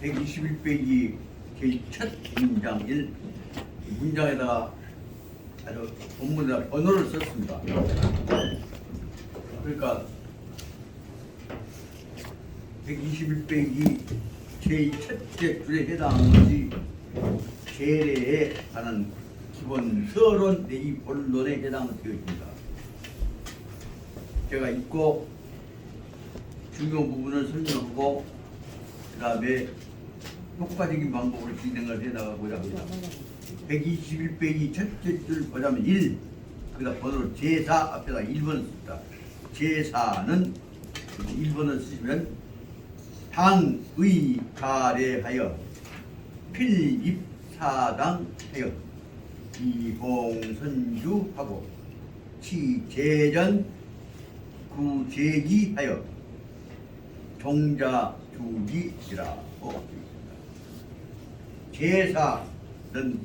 121페이지 제일 첫 문장 1 문장에다가 아주 본문에다 번호를 썼습니다. 그러니까 121페이지 제일 첫째 줄에 해당하는 것이 제례에 관한 기본 서론 내지 본론에 해당되어 있습니다. 제가 읽고 중요한 부분을 설명하고 그 다음에 효과적인 방법으로 진행을 해나가고자 합니다. 121페이지 첫째 줄 보자면 1, 그다음 번호로 제사 앞에다 1번을 씁니다. 제사는 1번을 쓰시면 당의 가례하여 필입사당하여 이봉선주하고 치제전 구제기하여 종자주기이라고 제사는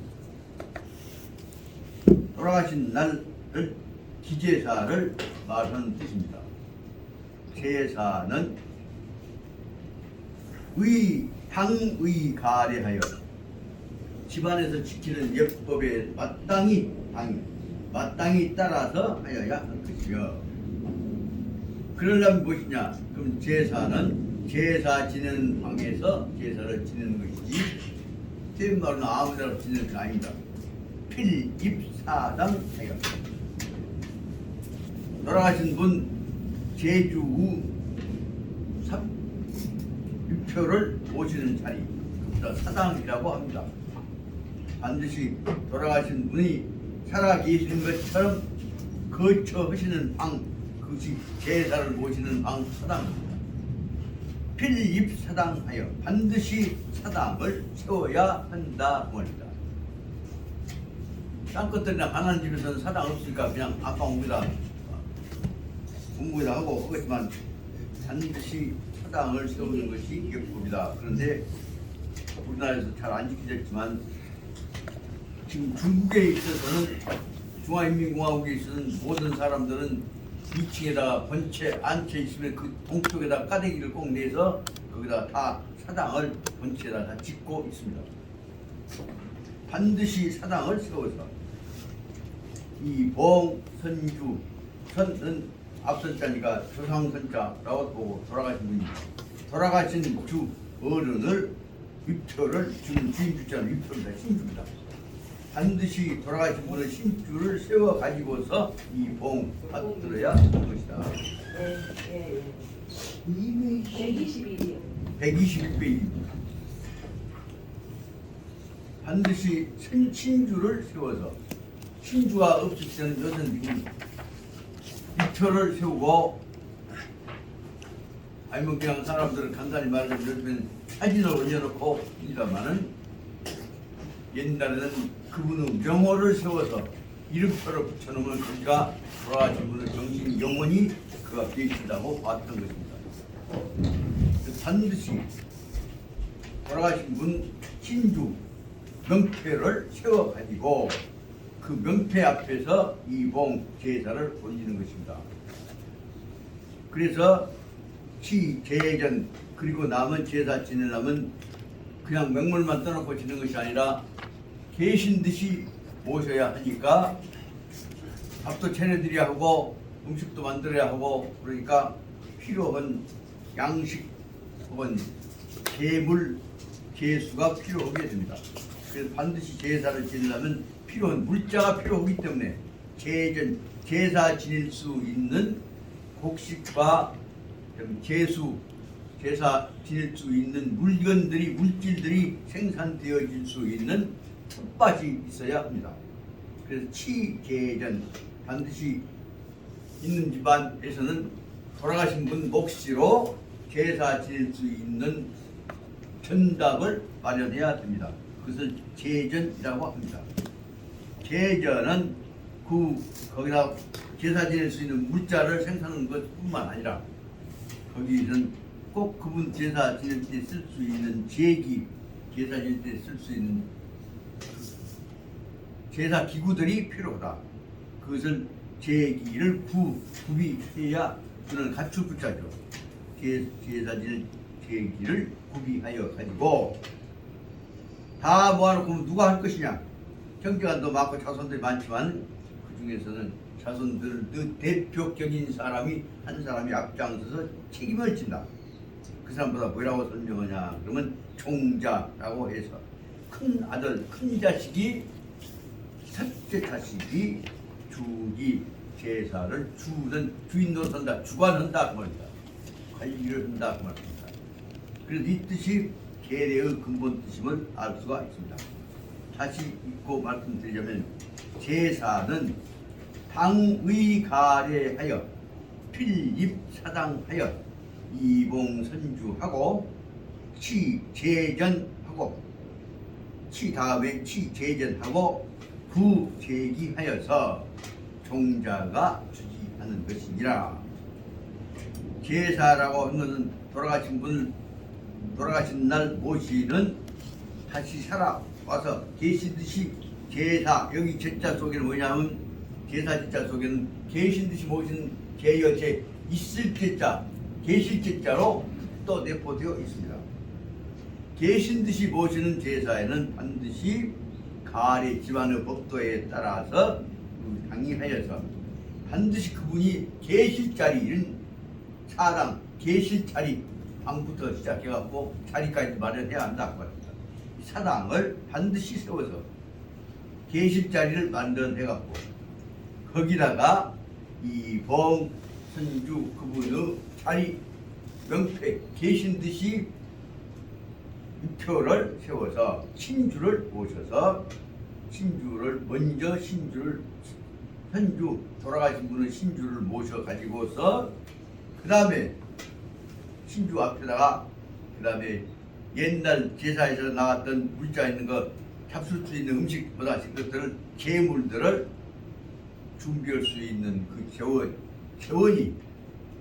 돌아가신 날을 기제사를 말하는 뜻입니다. 제사는 당의 가례하여 집안에서 지키는 예법에 마땅히 따라서 하여야 할 것이며, 그러려면 무엇이냐? 그럼 제사는 제사 지내는 방에서 제사를 지내는 것이지 틀린 말은 아무데나 지내는 게 아닙니다. 필입사당하여 돌아가신 분 제주 후 유표를 모시는 자리, 사당이라고 합니다. 반드시 돌아가신 분이 살아계시는 것처럼 거처하시는 방, 그것이 제사를 모시는 방 사당입니다. 필입사당하여 반드시 사당을 세워야 한다 말입니다. 땅끝들이나 가난한 집에서는 사당 없으니까 그냥 안방옥에다 공부에다 하고 그렇지만 반드시 사당을 세우는 것이 예법이다. 그런데 우리나라에서 잘 안 지켜졌지만 지금 중국에 있어서는, 중화인민공화국에 있어서는 모든 사람들은 2층에다가 번체 안채 있으면 그 동쪽에다 까대기를 꼭 내서 거기다 다 사당을 번체에다 다 짓고 있습니다. 반드시 사당을 세워서 이 봉선주, 선은 앞선 자니까 조상선자라고 보고 돌아가신 분입니다. 돌아가신 주 어른을 위표를 주는 주인 주자는 위표입니다. 신주입니다. 반드시 돌아가신 분의 신주를 세워 가지고서 이 봉 받들어야 하는 것이다. 121이요. 121페이지입니다. 반드시 신주를 세워서, 신주가 없을 때는 여전히 위표를 세우고, 아니면 그냥 사람들은 간단히 말하자면 요즘엔 사진을 올려놓고 합니다마는, 옛날에는 그분의 명호를 세워서 이름표를 붙여놓으면 그가 돌아가신 분의 정신 영원히 그가 계신다고 봤던 것입니다. 반드시 돌아가신 분 신주 명패를 세워가지고 그 명패 앞에서 이봉 제사를 올리는 것입니다. 그래서 시제전, 그리고 남은 제사 지내려면 그냥 맹물만 떠놓고 지는 것이 아니라 계신 듯이 모셔야 하니까 밥도 차려드려야 하고 음식도 만들어야 하고, 그러니까 필요한 양식 혹은 제물, 제수가 필요하게 됩니다. 그래서 반드시 제사를 지내려면 필요한 물자가 필요하기 때문에 제사 지낼 수 있는 곡식과 제수, 제사 지낼 수 있는 물질들이 생산되어질 수 있는 텃밭이 있어야 합니다. 그래서 치제전, 반드시 있는 집안에서는 돌아가신 분 몫으로 제사 지낼 수 있는 전답을 마련해야 됩니다. 그것을 제전이라고 합니다. 제전은 거기다 제사 지낼 수 있는 물자를 생산하는 것뿐만 아니라 거기는 꼭 그분 제사 지낼 때 쓸 수 있는 제기, 제사 지낼 때 쓸 수 있는 제사 기구들이 필요하다. 그것을 제기를 구비해야 그는 갖출 붙자죠. 제사 지낼 제기를 구비하여 가지고 다 모아놓고 누가 할 것이냐. 경제관도 많고 자손들이 많지만 그 중에서는 자손들 그 대표격인 사람이 한 사람이 앞장서서 책임을 진다. 그 사람보다 뭐라고 설명하냐 그러면 총자라고 해서 큰 아들 큰 자식이 첫째 자식이 주기 제사를 주인 노릇한다 주관한다 그 말입니다. 관리를 한다 그 말입니다. 그래서 이 뜻이 계례의 근본 뜻임을 알 수가 있습니다. 다시 읽고 말씀드리자면 제사는 당의가례하여 필립사당하여 이봉선주하고 치제전하고 다음에 치제전하고 구제기하여서 종자가 주지하는 것이니라. 제사라고 하는 것은 돌아가신 날 모시는 다시 살아와서 계신 듯이 제사 여기 제자 속에는 뭐냐면 제사 제자 속에는 계신 듯이 모시는 제여제 있을 제자 계실 제자로 또 내포되어 있습니다. 계신 듯이 모시는 제사에는 반드시 가례 집안의 법도에 따라서 당의하여서 반드시 그분이 계실 자리는 사당 계실 자리 방부터 시작해갖고 자리까지 마련해야 한다 그 말입니다. 사당을 반드시 세워서 계실 자리를 만들어내갖고 거기다가 이봉 선주 그분의 자리 명패 계신 듯이 유표를 세워서 신주를 모셔서 신주를 먼저 선주 돌아가신 분은 신주를 모셔 가지고서 그 다음에 신주 앞에다가 그 다음에 옛날 제사에서 나왔던 물자 있는 거 잡술 수 있는 음식보다 그것들을 재물들을 준비할 수 있는 그 재원이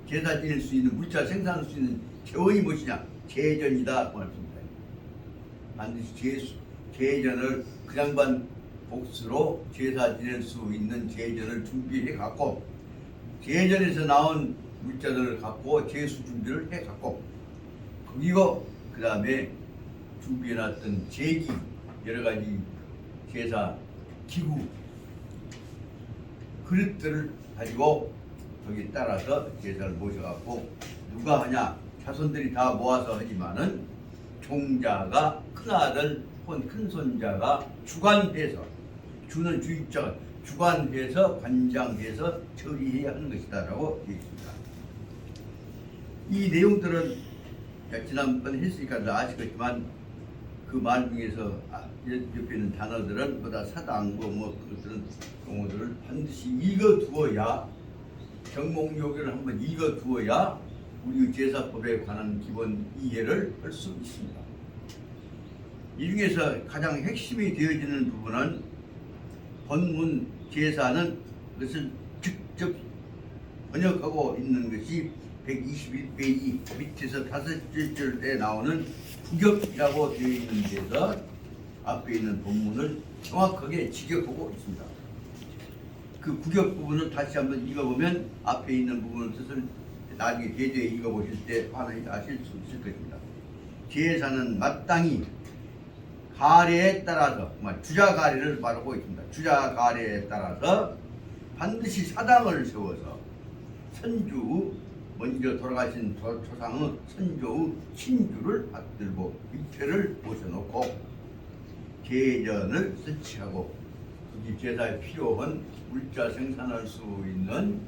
제사 지낼 수 있는 물자 생산할 수 있는 재원이 무엇이냐 제전이다 그 말씀입니다. 반드시 제전을 그 양반 복수로 제사 지낼 수 있는 제전을 준비해 갖고 제전에서 나온 물자들을 갖고 제수 준비를 해 갖고 그리고 그 다음에 준비해놨던 제기 여러 가지 제사 기구 그릇들을 가지고 거기 따라서 제사를 모셔갖고 누가 하냐 자손들이 다 모아서 하지만은 종자가 큰아들 혹은 큰손자가 주관해서 주는 주입자가 주관해서 관장해서 처리해야 하는 것이다 라고 되어 있습니다. 이 내용들은 지난번 했으니까 다 아시겠지만 그 말 중에서 옆에 있는 단어들은 보다 사당고 그것들은 용어들을 반드시 읽어두어야 경몽요기를 한번 읽어두어야 우리 제사법에 관한 기본 이해를 할 수 있습니다. 이 중에서 가장 핵심이 되어지는 부분은 본문 제사는 그것을 직접 번역하고 있는 것이 121페이지 밑에서 5줄에 나오는 부격이라고 되어 있는 데서 앞에 있는 본문을 정확하게 직역하고 있습니다. 그 구격 부분을 다시 한번 읽어보면 앞에 있는 부분의 뜻을 나중에 제대로 읽어보실 때 환하게 아실 수 있을 것입니다. 제사는 마땅히 가례에 따라서 주자 가례를 말하고 있습니다. 주자 가례에 따라서 반드시 사당을 세워서 선주 먼저 돌아가신 조상의 선조의 신주를 받들고 위패를 모셔놓고 제전을 설치하고 이 제사에 필요한 물자 생산할 수 있는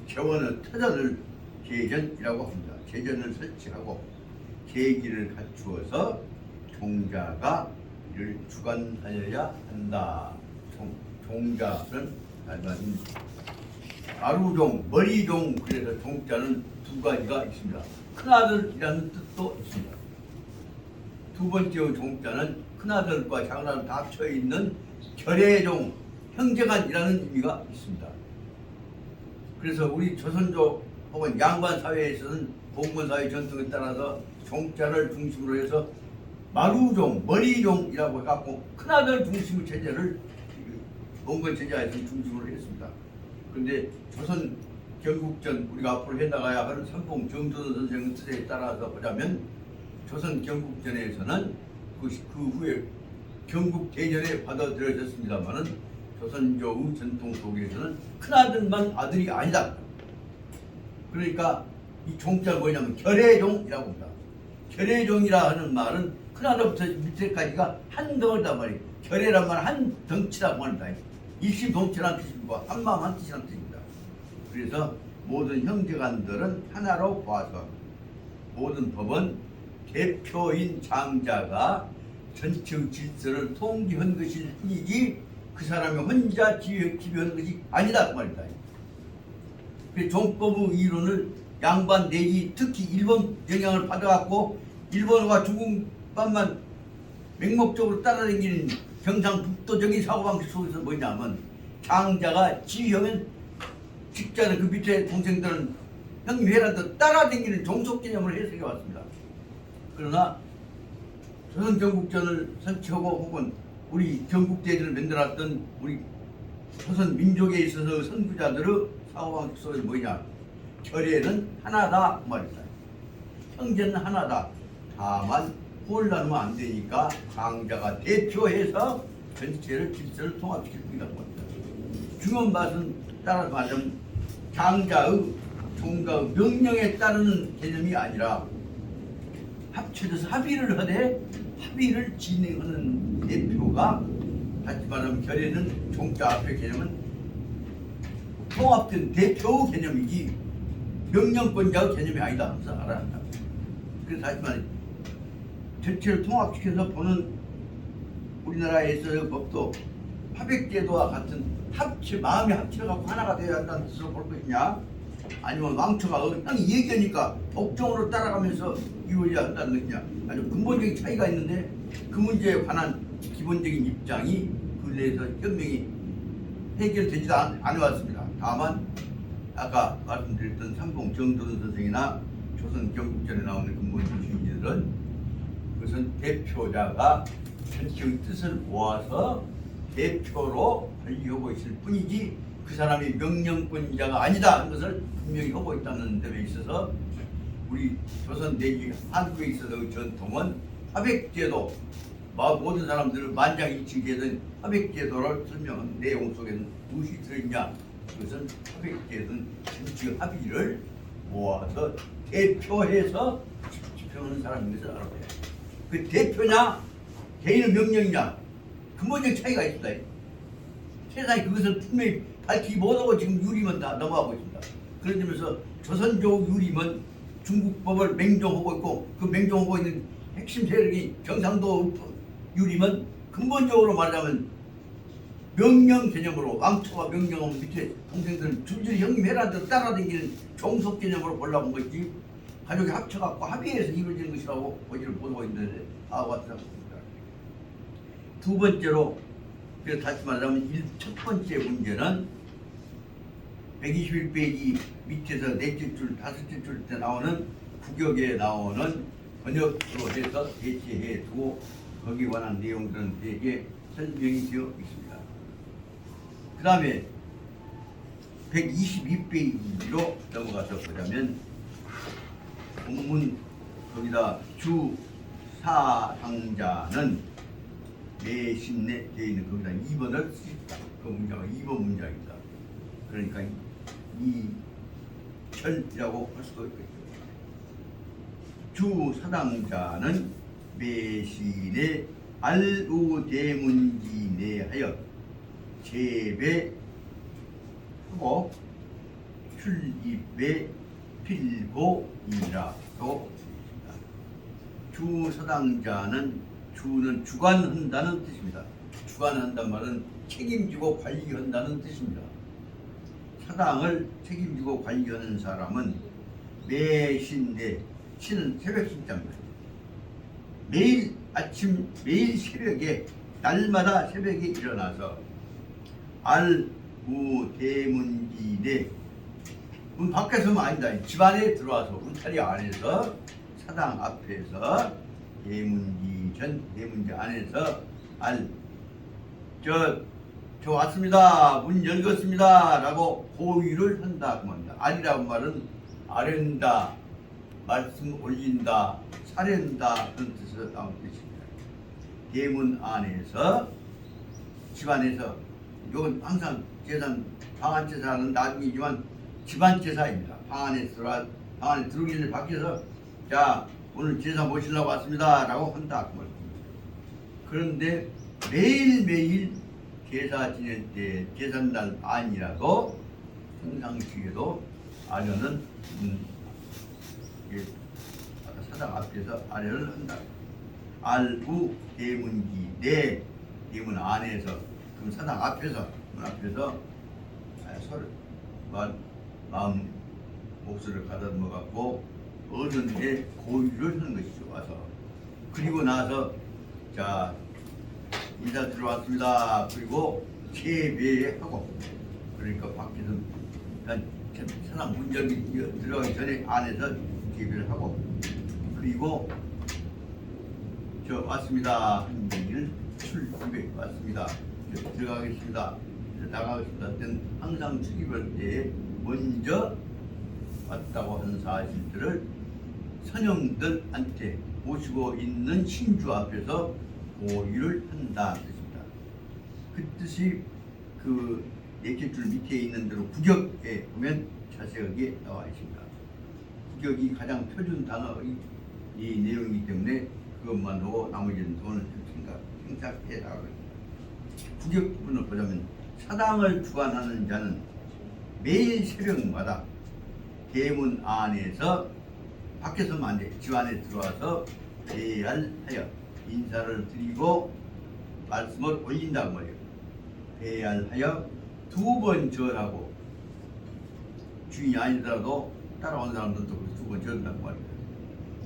재원의 터전을 제전이라고 합니다. 제전을 설치하고 제기를 갖추어서 종자가 이를 주관하여야 한다. 종자는 아루종, 머리종 그래서 종자는 두 가지가 있습니다. 큰아들이라는 뜻도 있습니다. 두 번째 종자는 큰아들과 작은아들 다 합쳐있는 결애종, 형제간이라는 의미가 있습니다. 그래서 우리 조선족 혹은 양반 사회에서는 봉건 사회 전통에 따라서 종자를 중심으로 해서 마루종, 머리종이라고 해갖고 큰아들 중심의 체제를 봉건 체제에서 중심으로 했습니다. 그런데 조선 경국전 우리가 앞으로 해나가야 하는 삼봉 정도원 선생의 뜻에 따라서 보자면 조선 경국전에서는 그 후에 경국대전에 받아들여졌습니다마는 조선조의 전통 속에서는 큰아들만 아들이 아니다. 그러니까 이 종자가 뭐냐면 결혜종이라고 합니다. 결혜종이라 하는 말은 큰아들부터 밑에까지가 한 덩어리단 말이에요. 결혜란 말은 한 덩치라고 합니다. 일심동체라는 뜻이고 한마음 한 뜻이라는 뜻입니다. 그래서 모든 형제간들은 하나로 봐서 모든 법은 대표인 장자가 전체 질서를 통기한 것일 뿐이지 그 사람이 혼자 지휘한 것이 아니다 그 말이다. 종법의 이론을 양반 내지 특히 일본 영향을 받아갖고 일본과 중국만만 맹목적으로 따라다니는 경상북도적인 사고방식 속에서 뭐냐면 장자가 지휘하면 직자는 그 밑에 동생들은 형님 해라도 따라다니는 종속 개념을 해석해 왔습니다. 그러나 조선 경국전을 설치하고 혹은 우리 경국대전을 만들었던 우리 조선 민족에 있어서 선구자들의 사고방식 속에서 뭐냐 결의는 하나다 그 말이다. 형제는 하나다. 다만 혼란하면 안 되니까 장자가 대표해서 전체를 질서를 통합시킬 뿐이라고 합니다. 중요한 것은 따라서 말하자면 장자의 종가의 명령에 따르는 개념이 아니라 합쳐져서 합의를 하되 합의를 진행하는 대표가 다시 말하면 결의는 종자 앞의 개념은 통합된 대표의 개념이지 명령권자의 개념이 아니다. 그래서 알아야 한다. 그래서 다시 말해 전체를 통합시켜서 보는 우리나라에서의 법도 화백제도와 같은 마음이 합쳐갖고 하나가 되어야 한다는 뜻으로 볼 것이냐 아니면 왕초가 형이 얘기하니까 법정으로 따라가면서 이루어져야 한다는 것이냐 아주 근본적인 차이가 있는데 그 문제에 관한 기본적인 입장이 근래에서 현명히 해결되지도 않아왔습니다. 다만 아까 말씀드렸던 삼봉 정도원 선생이나 조선 경국전에 나오는 근본적 주의들은 그것은 대표자가 전체의 뜻을 모아서 대표로 관리하고 있을 뿐이지 그 사람이 명령권자가 아니다 하는 것을 분명히 하고 있다는 점에 있어서 우리 조선 내지 한국에 있어서의 전통은 화백제도 모든 사람들을 만장일치되던 화백제도를 설명한 내용 속에는 무엇이 들어있냐 그것은 화백제도는 전체 합의를 모아서 대표해서 집행하는 사람인 것을 알아봐야 해요. 그 대표냐 개인의 명령이냐 근본적 차이가 있습니다. 세상에 그것을 분명히 밝히지 못하고 지금 유림은 다 넘어가고 있습니다. 그런 점에서 조선조 유림은 중국법을 맹종하고 있고 그 맹종하고 있는 핵심 세력이 경상도 유림은 근본적으로 말하자면 명령 개념으로 왕초가 명령하면 밑에 동생들은 줄줄이 형님 해라도 따라다니는 종속 개념으로 보려고 한 것이지 가족이 합쳐갖고 합의해서 이루어지는 것이라고 보지를 못하고 있는데 아와트랍니다. 두 번째로 다시 말하자면 첫 번째 문제는 121페이지 밑에서 넷째 줄, 다섯째 줄 때 나오는 구격에 나오는 번역으로 해서 대체해 두고 거기에 관한 내용들은 대개 설명이 되어 있습니다. 그 다음에 122페이지로 넘어가서 보자면 본문 거기다 주사상자는 내신내 되어 있는 거기다 2번을 쓰십니다. 그 문장은 2번 문장입니다. 그러니까 이천이라고 할 수도 있겠죠. 주사당자는 매신의 알우대문지 내하여 재배하고 출입에 필고이라 고 있습니다. 주사당자는 주는 주관한다는 뜻입니다. 주관한다는 말은 책임지고 관리한다는 뜻입니다. 사당을 책임지고 관리하는 사람은 매신대 신은 새벽 신자입니다. 매일 아침 매일 새벽에 날마다 새벽에 일어나서 알우대문지내 문 밖에서만 아니다. 집 안에 들어와서 울타리 안에서 사당 앞에서 대문지 안에서 저 왔습니다. 문 열겠습니다. 라고 고의를 한다고 합니다. 아리라고 말은 아련다, 말씀 올린다, 사련다 그런 뜻을 담은 뜻입니다. 대문 안에서 집안에서 이건 항상 제사 방안 제사는 나중이지만 집안 제사입니다. 방 안에 들어오기 전에 밖에서 자 오늘 제사 모시려고 왔습니다라고 한다 그 말입니다. 그런데 매일매일 제사 지낼 때 제삿날 아니라도 평상시에도 아련은 아까 사당 앞에서 아련을 한다. 알부 대문기 내 대문 안에서 그럼 사당 앞에서 문 앞에서 서로 마음 목소리를 가다듬어 갖고 어른의 고유를 하는 것이죠. 와서 그리고 나서 자 인사 들어왔습니다. 그리고 예배하고 그러니까 밖에서 일단 사람 문전이 들어가기 전에 안에서 예배를 하고 그리고 저 왔습니다. 한 얘기를 출입에 왔습니다. 들어가겠습니다. 나가겠습니다. 는 항상 출입할 때 먼저 왔다고 하는 사실들을 선영들한테 모시고 있는 신주 앞에서 고유를 한다 뜻입니다. 그 뜻이 그 네개줄 밑에 있는 대로 구격에 보면 자세하게 나와 있습니다. 구격이 가장 표준 단어의 이 내용이기 때문에 그것만 하고 나머지는 돈을 생각해 나가겠습니다. 구격 부분을 보자면 사당을 주관하는 자는 매일 새벽마다 대문 안에서 밖에서만 안 돼. 집 안에 들어와서 배알하여 인사를 드리고 말씀을 올린다고 말이에요. 배알하여 2번 절하고 주인이 아니더라도 따라온 사람들도 2번 절한다고 말이에요.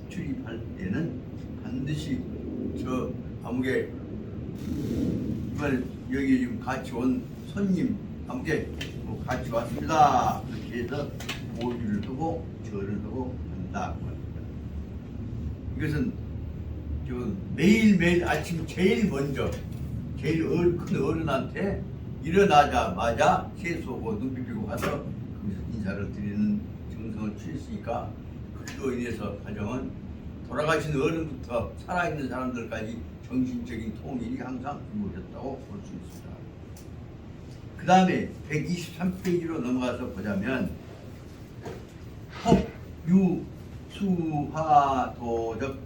출입할 때는 반드시 저 아무개 이번에 여기 지금 같이 온 손님 아무개 같이 왔습니다. 이렇게 해서 보유를 하고 절을 하고 한다. 이것은 지금 매일매일 아침 제일 먼저 제일 큰 어른한테 일어나자마자 세수하고 눈 비비고 가서 거기서 인사를 드리는 정성을 취했으니까 그로 인해서 가정은 돌아가신 어른부터 살아있는 사람들까지 정신적인 통일이 항상 이루어졌다고 볼 수 있습니다. 그 다음에 123페이지로 넘어가서 보자면 혹, 유, 수, 화, 도, 적,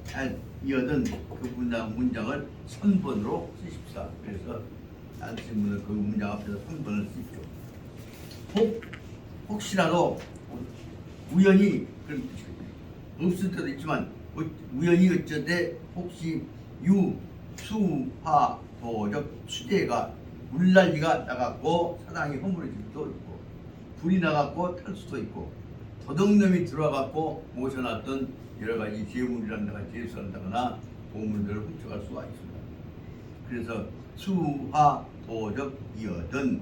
이어든 그 문장을 3번으로 쓰십시다. 그래서 안쓰문은 그 문장 앞에서 3번을 쓰십시오. 혹시라도 우연히 그런 없을 때도 있지만 우연히 어쩌되 혹시 유, 수, 화, 도, 적, 수대가 물난리가 나갔고 사당이 허물어질 수도 있고 불이 나갔고 탈 수도 있고 도둑놈이 들어와갖고 모셔놨던 여러가지 재물이란다거나 제수한다거나 보물들을 훔쳐갈 수가 있습니다. 그래서 수화 도적 이어든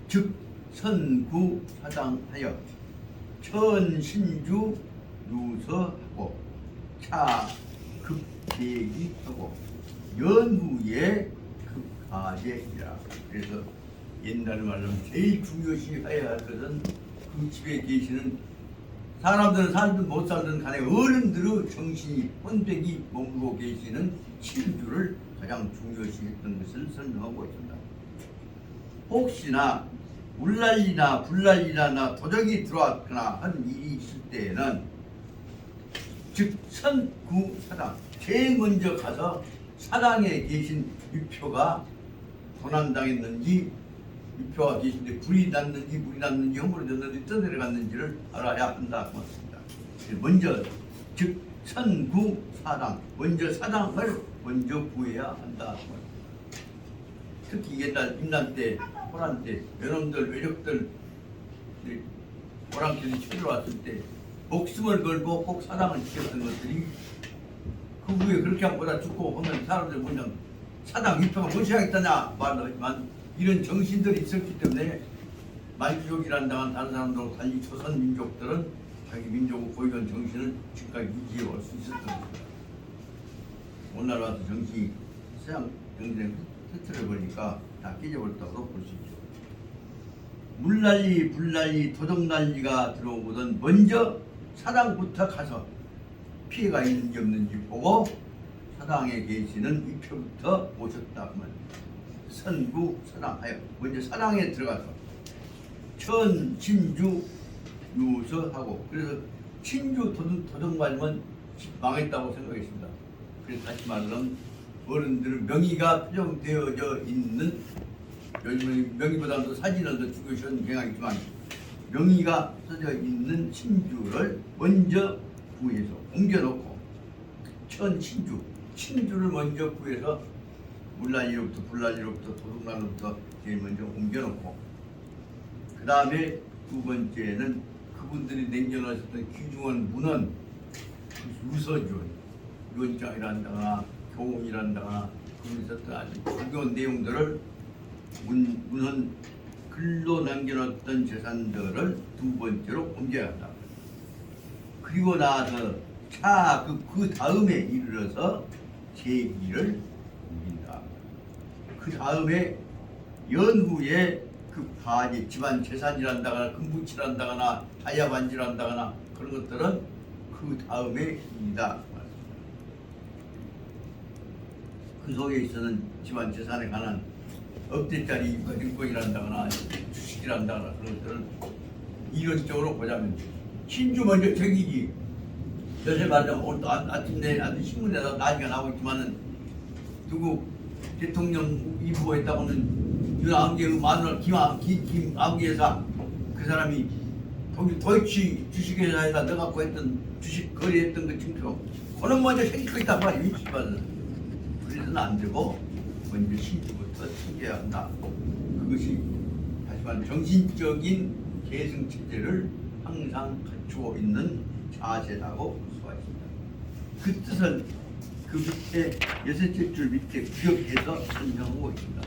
즉 선구 사당하여 천신주 유서하고 차급대기하고 연후에 급하제이라. 그래서 옛날 말로 제일 중요시 해야 할 것은 그 집에 계시는 사람들은 살든 못 살든 간에 어른들의 정신이 혼백이 머물고 계시는 신주를 가장 중요시 했던 것을 설명하고 있습니다. 혹시나 물난리나 불난리나 도적이 들어왔거나 하는 일이 있을 때에는 즉 선구 사당 제일 먼저 가서 사당에 계신 유표가 도난당했는지 유표가 계신데 불이 났는지 물이 났는지 허물어졌는지 떠내려갔는지를 알아야 한다 그 말입니다. 먼저 즉 선구 사당 먼저 사당을 먼저 구해야 한다 그 말입니다. 특히 옛날 임난 때 호란 때 외놈들 외적들 호랑들이 쳐들어왔을 때 목숨을 걸고 꼭 사당을 지켰던 것들이 그 후에 그렇게 한보다 죽고 하면 사람들 그냥 사당 유표가 모셔야겠다냐 말을 하지만 이런 정신들이 있었기 때문에 만주족이란다면 다른 사람들하고 달리 조선 민족들은 자기 민족의 고유한 정신을 지금까지 유지해 올 수 있었던 것입니다. 오늘날 와서 정신이 서양 정신의 흐트려 보니까 다 깨져버렸다고 볼 수 있죠. 물난리 불난리 도둑난리가 들어오거든 먼저 사당부터 가서 피해가 있는지 없는지 보고 사당에 계시는 입표부터 모셨다 그러면 선구 사당하여 먼저 사당에 들어가서 천 진주 유서하고 그래서 친주 도둑 맞으면 망했다고 생각했습니다. 그래서 다시 말하면 어른들은 명의가 표정되어져 있는 요즘은 명의보다도 사진을 더 찍으시는 경향이 있지만 명의가 써져 있는 친주를 먼저 구해서 옮겨놓고 친주를 먼저 구해서 물난리로부터 불난리로부터 도둑난로부터 제일 먼저 옮겨놓고 그 다음에 두 번째는 그분들이 남겨놓으셨던 귀중한 문헌 유서죠. 유언장이란다거나 교훈이란다거나 그런 있었던 아주 중요한 내용들을 문헌 글로 남겨놓았던 재산들을 두 번째로 옮겨야 한다. 그리고 나서 그 다음에 이르러서 제기를 옮긴다. 그 다음에 연후에 그 바지 집안 재산이란다거나 금붙이란다거나 다이아 반지란다거나 그런 것들은 그 다음에 입니다. 그 속에 있어는 집안 재산에 관한 억대짜리 인권이란다거나 주식이란다거나 그런 것들은 이론적으로 보자면 신주 먼저 적이지. 요새 말하자면 오늘 아침에 신문에다 나중에 나오고 있지만은 누구 대통령 입후보했다고는 윤아무개 마누라 김아무개 여사 그 사람이 거기 도이치 주식회사에다 넣어갖고 했던 주식 거래했던 거 증표 그는 먼저 생기고 있단 말이야. 위치받은 그래서는 안 되고 먼저 신주부터 챙겨야 한다. 그것이 다시 말하면 정신적인 계승 체제를 항상 갖추고 있는 자세라고 볼 수가 있습니다. 그 뜻은 그 밑에 여섯째 줄 밑에 구역에서 설명하고 있습니다.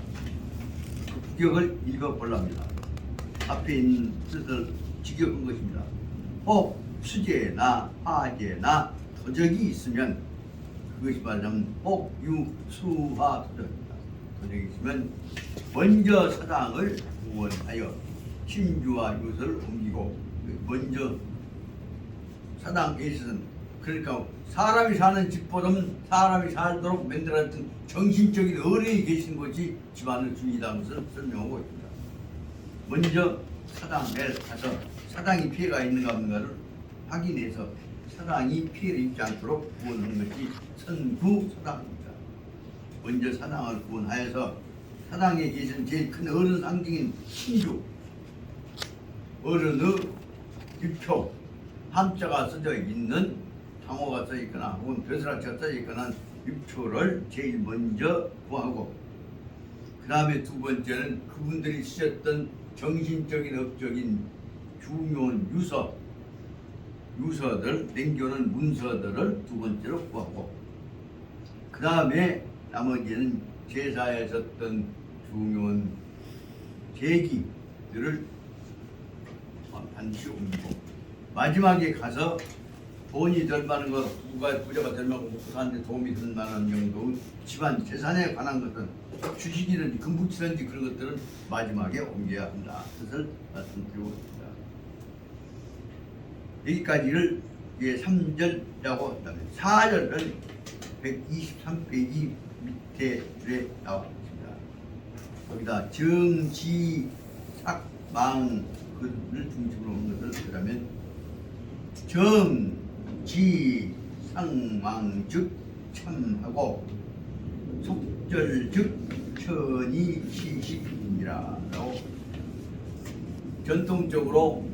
그 구역을 읽어보랍니다. 앞에 있는 뜻을 직역한 것입니다. 혹 수재나 화재나 도적이 있으면 그것이 말하자면 혹 유 수화 도적입니다. 도적이 있으면 먼저 사당을 구원하여 신주와 유서를 옮기고 먼저 사당에 있어서는 그러니까 사람이 사는 집보다는 사람이 살도록 만들어진 정신적인 어른이 계신 것이 집안을 주의다 것을 설명하고 있습니다. 먼저 사당에 가서 사당이 피해가 있는가 없는가를 확인해서 사당이 피해를 입지 않도록 구원하는 것이 선구 사당입니다. 먼저 사당을 구원하여서 사당에 계신 제일 큰 어른 상징인 신주 어른의 입표 함자가 써져 있는 상호가 써 있거나 혹은 벼슬아치가 써 있거나 입초를 제일 먼저 구하고 그 다음에 두 번째는 그분들이 쓰셨던 정신적인 업적인 중요한 유서들 남겨놓은 문서들을 두 번째로 구하고 그 다음에 나머지는 제사에 썼던 중요한 제기들을 반드시 옮기고 마지막에 가서 돈이 덜 많은 거, 부자가 덜 많고 먹고 사는데 도움이 덜 많은 정도 집안 재산에 관한 것은 주식이든지 금붙이든지 그런 것들은 마지막에 옮겨야 한다. 그것을 말씀드리고 있습니다. 여기까지를 이제 3절이라고 한다면 4절은 123페이지 밑에 나와 있습니다. 거기다 정지, 삭망 을 중심으로 한 것을 그러면 정지 상망즉 참하고 속절즉 천이 시식이니라라고 전통적으로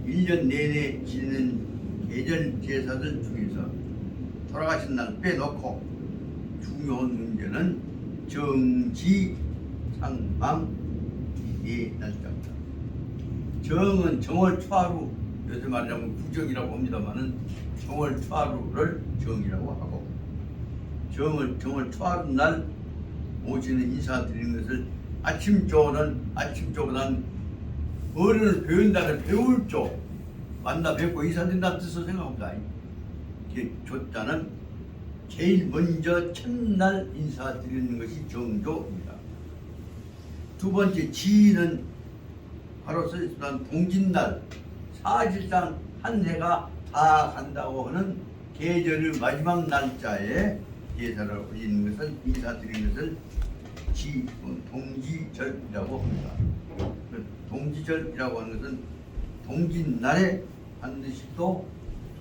1년 내내 지내는 계절 제사들 중에서 돌아가신 날 빼놓고 중요한 문제는 정지 상망의 날짜입니다. 정은 정월 초하루 요새 말하자면 구정이라고 합니다만은 정월 초하루를 정이라고 하고 정월 초하루 날 오시는 인사드리는 것을 아침조보다는 어른을 배운다는 배울 조 만나 뵙고 인사드린다는 뜻을 생각합니다. 이게 조자는 제일 먼저 첫날 인사드리는 것이 정조입니다. 두 번째 지는 바로 쓰였지만 동짓날 사실상 한 해가 다 간다고 하는 계절의 마지막 날짜에 제사를 올리는 것을 인사드리는 것을 동지절이라고 합니다. 동지절이라고 하는 것은 동짓날에 반드시 또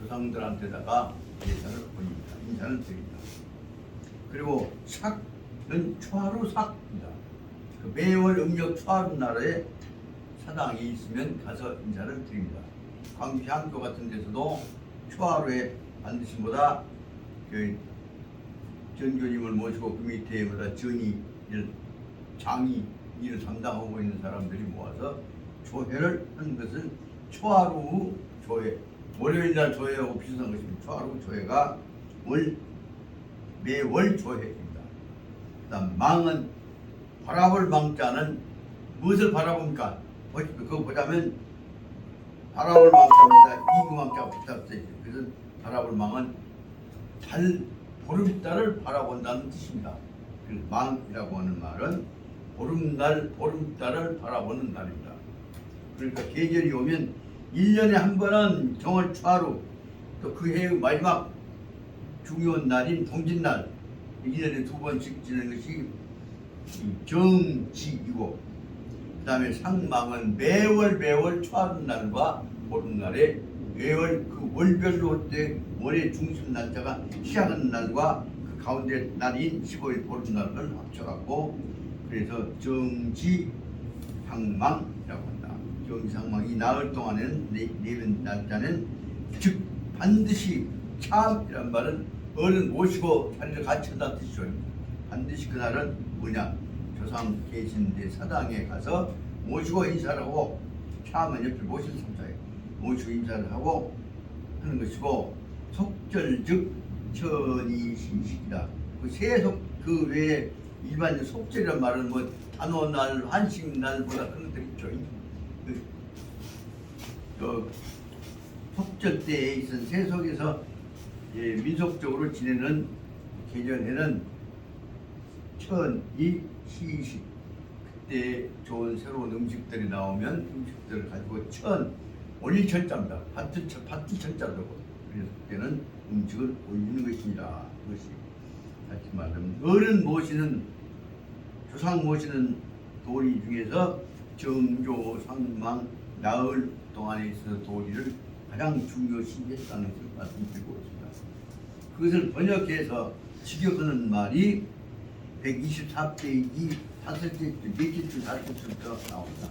조상들한테다가 제사를 올립니다. 인사를 드립니다. 그리고 삭은 초하루 삭입니다. 그 매월 음력 초하루 날에 사당이 있으면 가서 인사를 드립니다. 광주시 한교 같은 데서도 초하루에 반드시 보다 그 전교님을 모시고 그 밑에 보다 장이 일을 담당하고 있는 사람들이 모아서 조회를 하는 것은 초하루 조회, 월요일 날 조회하고 비슷한 것입니다. 초하루 조회가 매월 조회입니다. 그다음 망은 바라볼 망자는 무엇을 바라봅니까? 그거 보자면 바라볼 망자입니다. 이그 망자가 붙었어요. 그래서 바라볼 망은 보름달을 바라본다는 뜻입니다. 그 망이라고 하는 말은 보름달을 바라보는 날입니다. 그러니까 계절이 오면 1년에 한 번은 정월 초하루, 또 그 해의 마지막 중요한 날인 동짓날, 1년에 2번씩 지는 것이 정지이고, 그 다음에 상망은 매월 초하루 날과 보름날에 매월 그 월별로 때 월의 중심 날짜가 시작하는 날과 그 가운데 날인 15일 보름날을 합쳐갖고 그래서 정지상망이라고 한다. 정지상망이 나흘 동안에는 내면 날짜는 즉 반드시 참이란 말은 어른 모시고 자리를 갖춘다는 뜻이죠. 반드시 그날은 뭐냐? 조상 계신 데 사당에 가서 모시고 인사를 하고, 참은 옆에 모신 상자에 모시고 인사를 하고 하는 것이고, 속절 즉 천이신식이다. 그 세속 그 외에 일반적 속절이란 말은 뭐 단오날, 한식날보다 그런 것들 있죠. 속절 때에 있은 세속에서 민속적으로 지내는 계절에는 천이시식, 그때 좋은 새로운 음식들이 나오면 음식들을 가지고 올릴 철자입니다. 밭을 철자라고. 그래서 그때는 음식을 올리는 것입니다. 그것이 다시 말하면 어른 모시는, 조상 모시는 도리 중에서 정조, 상망, 나흘 동안에 있어서 도리를 가장 중요시했다는 것을 말씀드리고 있습니다. 그것을 번역해서 직역하는 말이 124페이지 4째, 5절부터 나옵니다.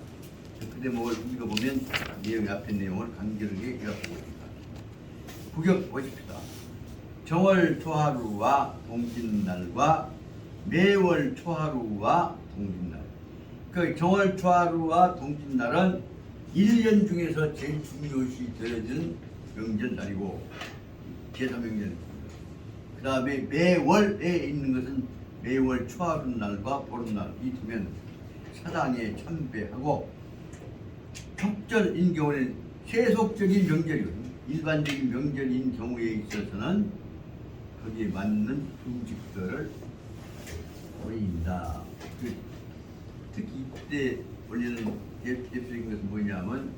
그 대목을 읽어보면 내용 앞에 내용을 간결하게 읽어보고 있습니다. 구격 보십시다. 정월 초하루와 동짓날과 매월 초하루와 동짓날. 그 정월 초하루와 동짓날은 1년 중에서 제일 중요시 되어진 명절날이고 제사 명절입니다. 그 다음에 매월에 있는 것은 매월 초하루 날과 보름날, 이 두면 사당에 참배하고, 촉절인 경우는 세속적인 명절이고 일반적인 명절인 경우에 있어서는 거기에 맞는 음식들을 올립니다. 특히 이때 올리는 대표적인 것은 뭐냐면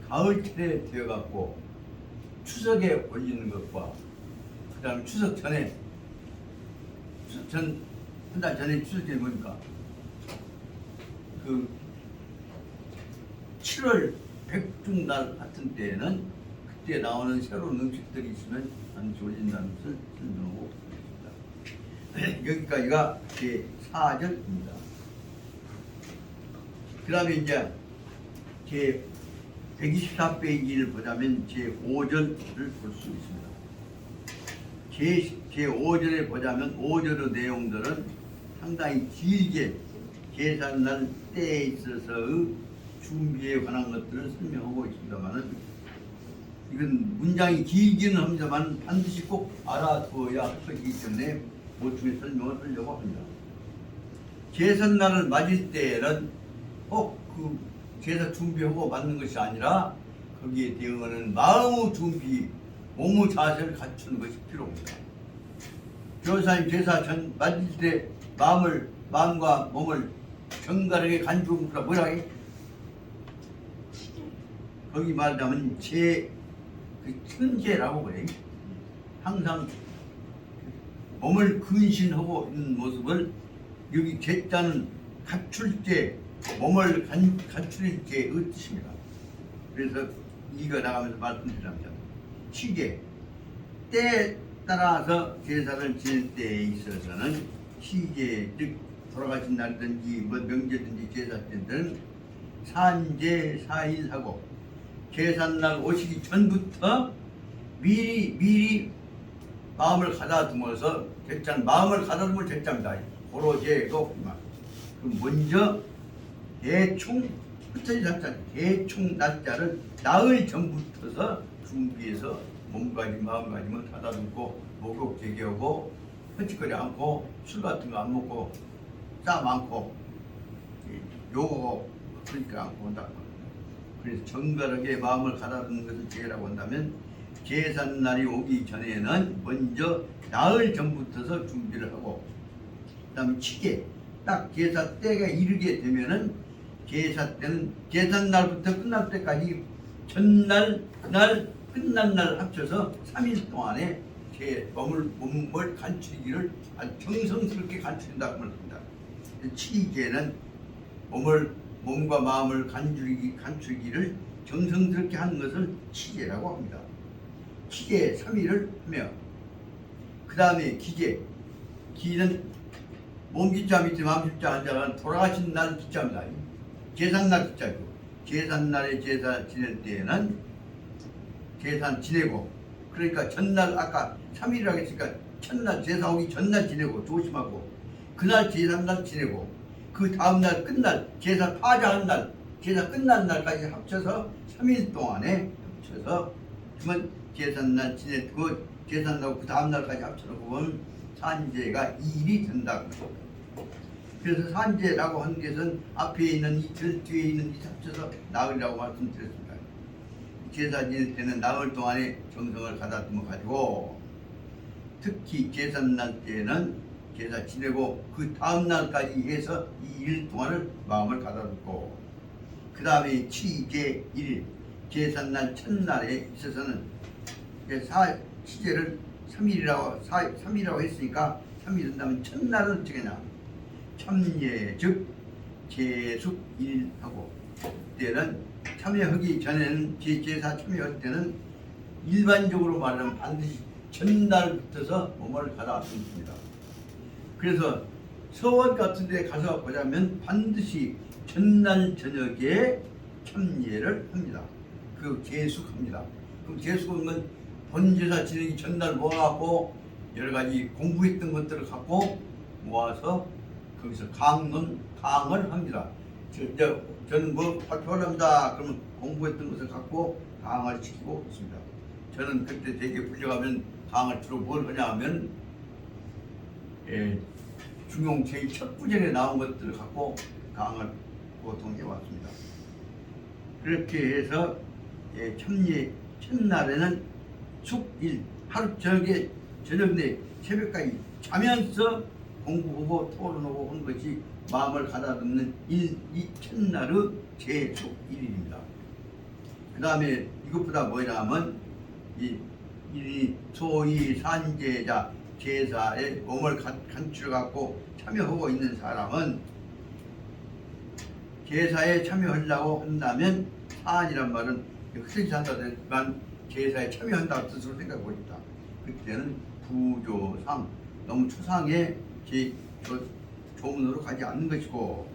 가을철에 되어갖고 추석에 올리는 것과 그 다음에 추석 전에, 한 달 전에 추석 전에 뭡니까? 그 7월 백중날 같은 때에는 그때 나오는 새로운 음식들이 있으면 반드시 올린다는 것을 설명하고 있습니다. 여기까지가 제 4절입니다. 그 다음에 이제 제 124페이지를 보자면 제 5절을 볼 수 있습니다. 제 5절에 보자면 5절의 내용들은 상당히 길게 계산날 때에 있어서의 준비에 관한 것들을 설명하고 있습니다만은, 이건 문장이 길기는 합니다만 반드시 꼭 알아두어야 하기 때문에 보충의 설명을 하려고 합니다. 제삿날을 맞을 때에는 꼭 그 제사 준비하고 맞는 것이 아니라 거기에 대응하는 마음의 준비, 몸의 자세를 갖추는 것이 필요합니다. 교사님 제사 전 맞을 때 마음과 몸을 정갈하게 간주하라 뭐라 해? 거기 말하자면 그 천재라고 그래. 항상 몸을 근신하고 있는 모습을 여기 제자는 갖출 때 몸을 갖출 때의 뜻입니다. 그래서 이거 나가면서 말씀드립니다. 시제 때에 따라서 제사를 지낼 때에 있어서는 시제 즉 돌아가신 날든지 뭐 명제든지 제사 때는 산제 사일하고 제삿날 오시기 전부터 미리 마음을 가다듬어서 제짠 마음을 가다듬을 제짜입니다. 고로제도 그럼 먼저 대충 대충 날짜를 나흘 전부터서 준비해서 몸가짐 마음가짐을 가다듬고 목욕 제기하고 헛짓거리 않고 술 같은 거 안 먹고 싸 많고 요거 그러니까 않고 한다. 그래서 정갈하게 마음을 가다듬는 것을 제라고 한다면 제삿날이 오기 전에는 먼저 나흘 전부터서 준비를 하고 그다음에 치게 딱 제사 때가 이르게 되면은 제사 때는 제삿날부터 끝날 때까지 전날 그날 끝난 날 합쳐서 3일 동안에 제 몸을 간추리기를 아주 정성스럽게 간추린다고 말합니다. 치제는 몸과 마음을 간추리기를 정성스럽게 하는 것을 치제라고 합니다. 치제 3일을 하며 그 다음에 기는 몸기자 밑에 마음기자 한자가 돌아가신 날 기자입니다. 제삿날 기자고 제삿날에 제사 지낼 때에는 제사 지내고 그러니까 전날 아까 3일이라고 했으니까 첫날 제사 오기 전날 지내고 조심하고 그날 제삿날 지내고 그 다음날 끝날 제사 파자한 날 제사 끝난 날까지 합쳐서 3일 동안에 합쳐서 그러면 제삿날 지내고 제삿날 그 다음날까지 합쳐놓고 보면 산제가 2일이 된다고 합니다. 그래서 산제라고 하는 것은 앞에 있는 이틀 뒤에 있는 이 합쳐서 나흘이라고 말씀드렸습니다. 제사 지낼 때는 나흘 동안에 정성을 가다듬어 가지고 특히 제삿날 때는 제사 지내고 그 다음날까지 해서 2일 동안을 마음을 가다듬고 그 다음에 치제 1일 제삿날 첫날에 있어서는 치제를 3일이라고 했으니까 3일 된다면 첫날은 어떻게 하냐 참예 즉 제숙 1일하고 그때는 참여하기 전에는 제사 참여할 때는 일반적으로 말하면 반드시 전날부터서 몸을 가다듬습니다. 그래서 서원 같은 데 가서 보자면 반드시 전날 저녁에 참예를 합니다. 그 제숙합니다. 그럼 제숙은 본제사 지내기 전날 모아갖고 여러 가지 공부했던 것들을 갖고 모아서 거기서 강을 합니다. 저는 뭐 발표를 합니다. 그러면 공부했던 것을 갖고 강을 시키고 있습니다. 저는 그때 되게 불려가면 강을 주로 뭘 하냐 하면 중용 제1 구절에 나온 것들을 갖고 강을 보통 해왔습니다. 그렇게 해서 참예 첫날에는 숙일 하루 저녁 내 새벽까지 자면서 공부하고 토론하고 하는 것이 마음을 가다듬는 이 첫날의 제숙 1일입니다. 그 다음에 이것보다 뭐냐 하면 이 소위 산제자 제사에 몸을 간추려 갖고 참여하고 있는 사람은 제사에 참여하려고 한다면 산이란 말은 흔히 산다지만 제사에 참여한다는 뜻으로 생각하고 있다. 그때는 부조상 너무 초상에 조문으로 가지 않는 것이고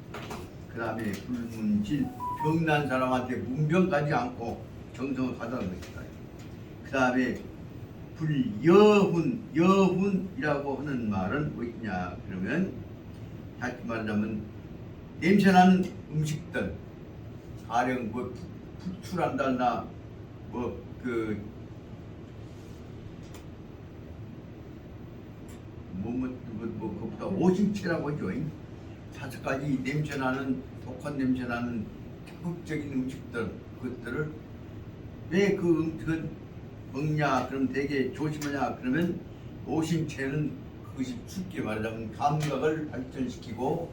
그 다음에 불문질 병난 사람한테 문병 가지 않고 정성을 가다는 것이다. 그 다음에 여훈이라고 하는 말은 뭐있냐 그러면 다시 말하자면 냄새나는 음식들 가령 뭐 부추란달나 그것보다 오심채라고 하죠. 5가지 냄새나는 독한 냄새나는 자극적인 음식들 그것들을 왜 그 음식은 먹냐 그럼 되게 조심하냐 그러면 오심채는 그것이 쉽게 말하자면 감각을 발전시키고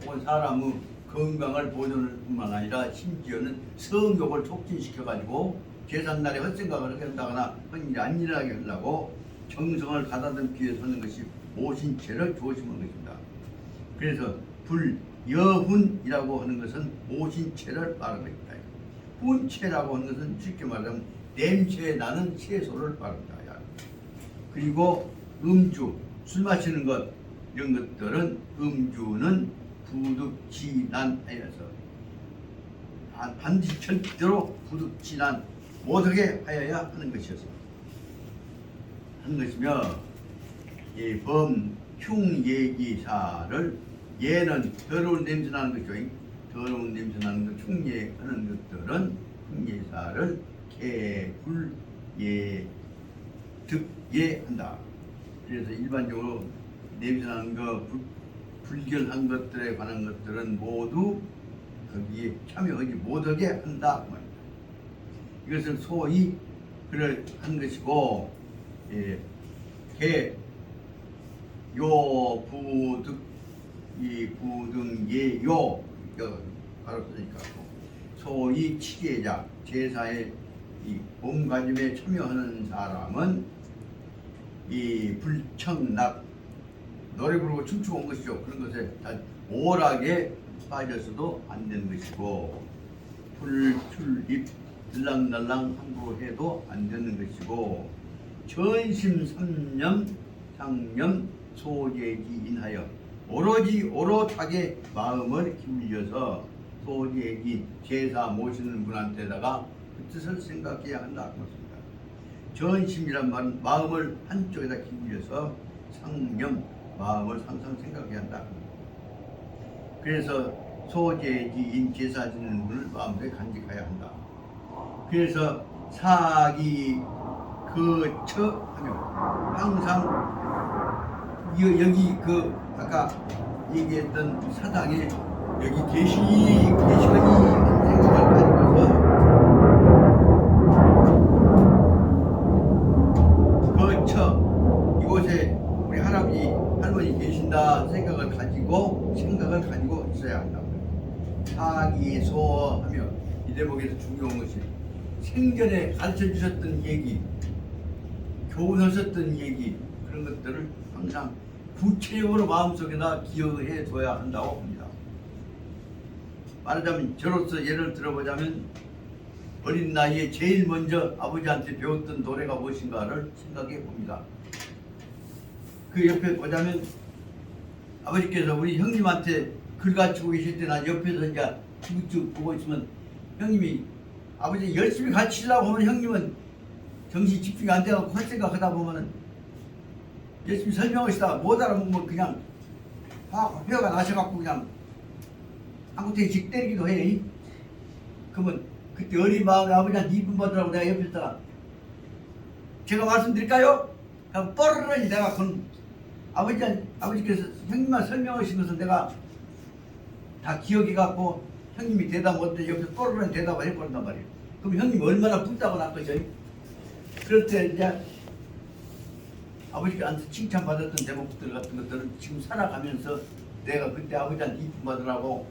혹은 사람의 건강을 보존할 뿐만 아니라 심지어는 성욕을 촉진시켜가지고 제삿날에 헛생각을 한다거나 헛일이 안 일어나게 하려고 정성을 가다듬기 위해서 하는 것이 모신체를 조심하는 것입니다. 그래서 불여훈이라고 하는 것은 모신체를 말하는 것입니다. 훈체라고 하는 것은 쉽게 말하면 냄새 나는 채소를 말합니다. 그리고 음주, 술 마시는 것 이런 것들은 음주는 부득지난하여서 반드시 절대로 부득지난 못하게 하여야 하는 것이며 이 범흉예기사를 예는 더러운 냄새 나는 것이죠. 더러운 냄새 나는 것 흉예하는 것들은 흉예사를 개불예 득예한다. 그래서 일반적으로 냄새 나는 거 불결한 것들에 관한 것들은 모두 거기에 참여하지 못하게 한다 그 말입니다. 이것을 소위 그러한 것이고 부득 이 부등예요 바로 쓰니까 소위 치계자 제사의 이 몸가짐에 참여하는 사람은 이 불청락 노래 부르고 춤추고 온 것이죠. 그런 것에 다 오락에 빠져서도 안 되는 것이고 불출입 들랑달랑 함부로 해도 안 되는 것이고 전심 삼념 상념 소재기인하여 오로지 오롯하게 마음을 기울여서 소재기 제사 모시는 분한테다가 그 뜻을 생각해야 한다 그 말입니다. 전심이란 말은 마음을 한쪽에다 기울여서 상념 마음을 항상 생각해야 한다. 그래서 소재지인 제사 지는 분을 마음속에 간직해야 한다. 그래서 사기 거처하며 항상 여기 그 아까 얘기했던 사당에 여기 계시거니 하는 생각을 가지고서 거처 이곳에 우리 할아버지 할머니 계신다 생각을 가지고 있어야 한다고. 사기소하며 이 대목에서 중요한 것이 생전에 가르쳐 주셨던 얘기, 교훈하셨던 얘기 그런 것들을 항상 구체적으로 마음속에다 기억해 둬야 한다고 합니다. 말하자면 저로서 예를 들어보자면 어린 나이에 제일 먼저 아버지한테 배웠던 노래가 무엇인가를 생각해 봅니다. 그 옆에 보자면 아버지께서 우리 형님한테 글 가르치고 계실 때 난 옆에서 이제 쭉 보고 있으면 형님이 아버지 열심히 가르치려고 하면 형님은 정신 집중이 안 돼서 할 생각하다 보면은 열심히 설명하시다가 못 알아보면 그냥 혀가 나셔갖고 그냥 아무튼 때리기도 해. 그러면 그때 어린 마음에 아버지한테 이쁨 받으라고 내가 옆에 있다가 제가 말씀드릴까요? 그럼 뻐르르니 내가 그건 아버지께서 형님만 설명하신 것을 내가 다 기억해갖고 형님이 대답 못해 옆에서 뻐르르니 대답을 해버린단 말이에요. 그럼 형님이 얼마나 불타고 났겠죠? 그럴 때 이제 아버지한테 칭찬받았던 대목들 같은 것들은 지금 살아가면서 내가 그때 아버지한테 이쁨 받으라고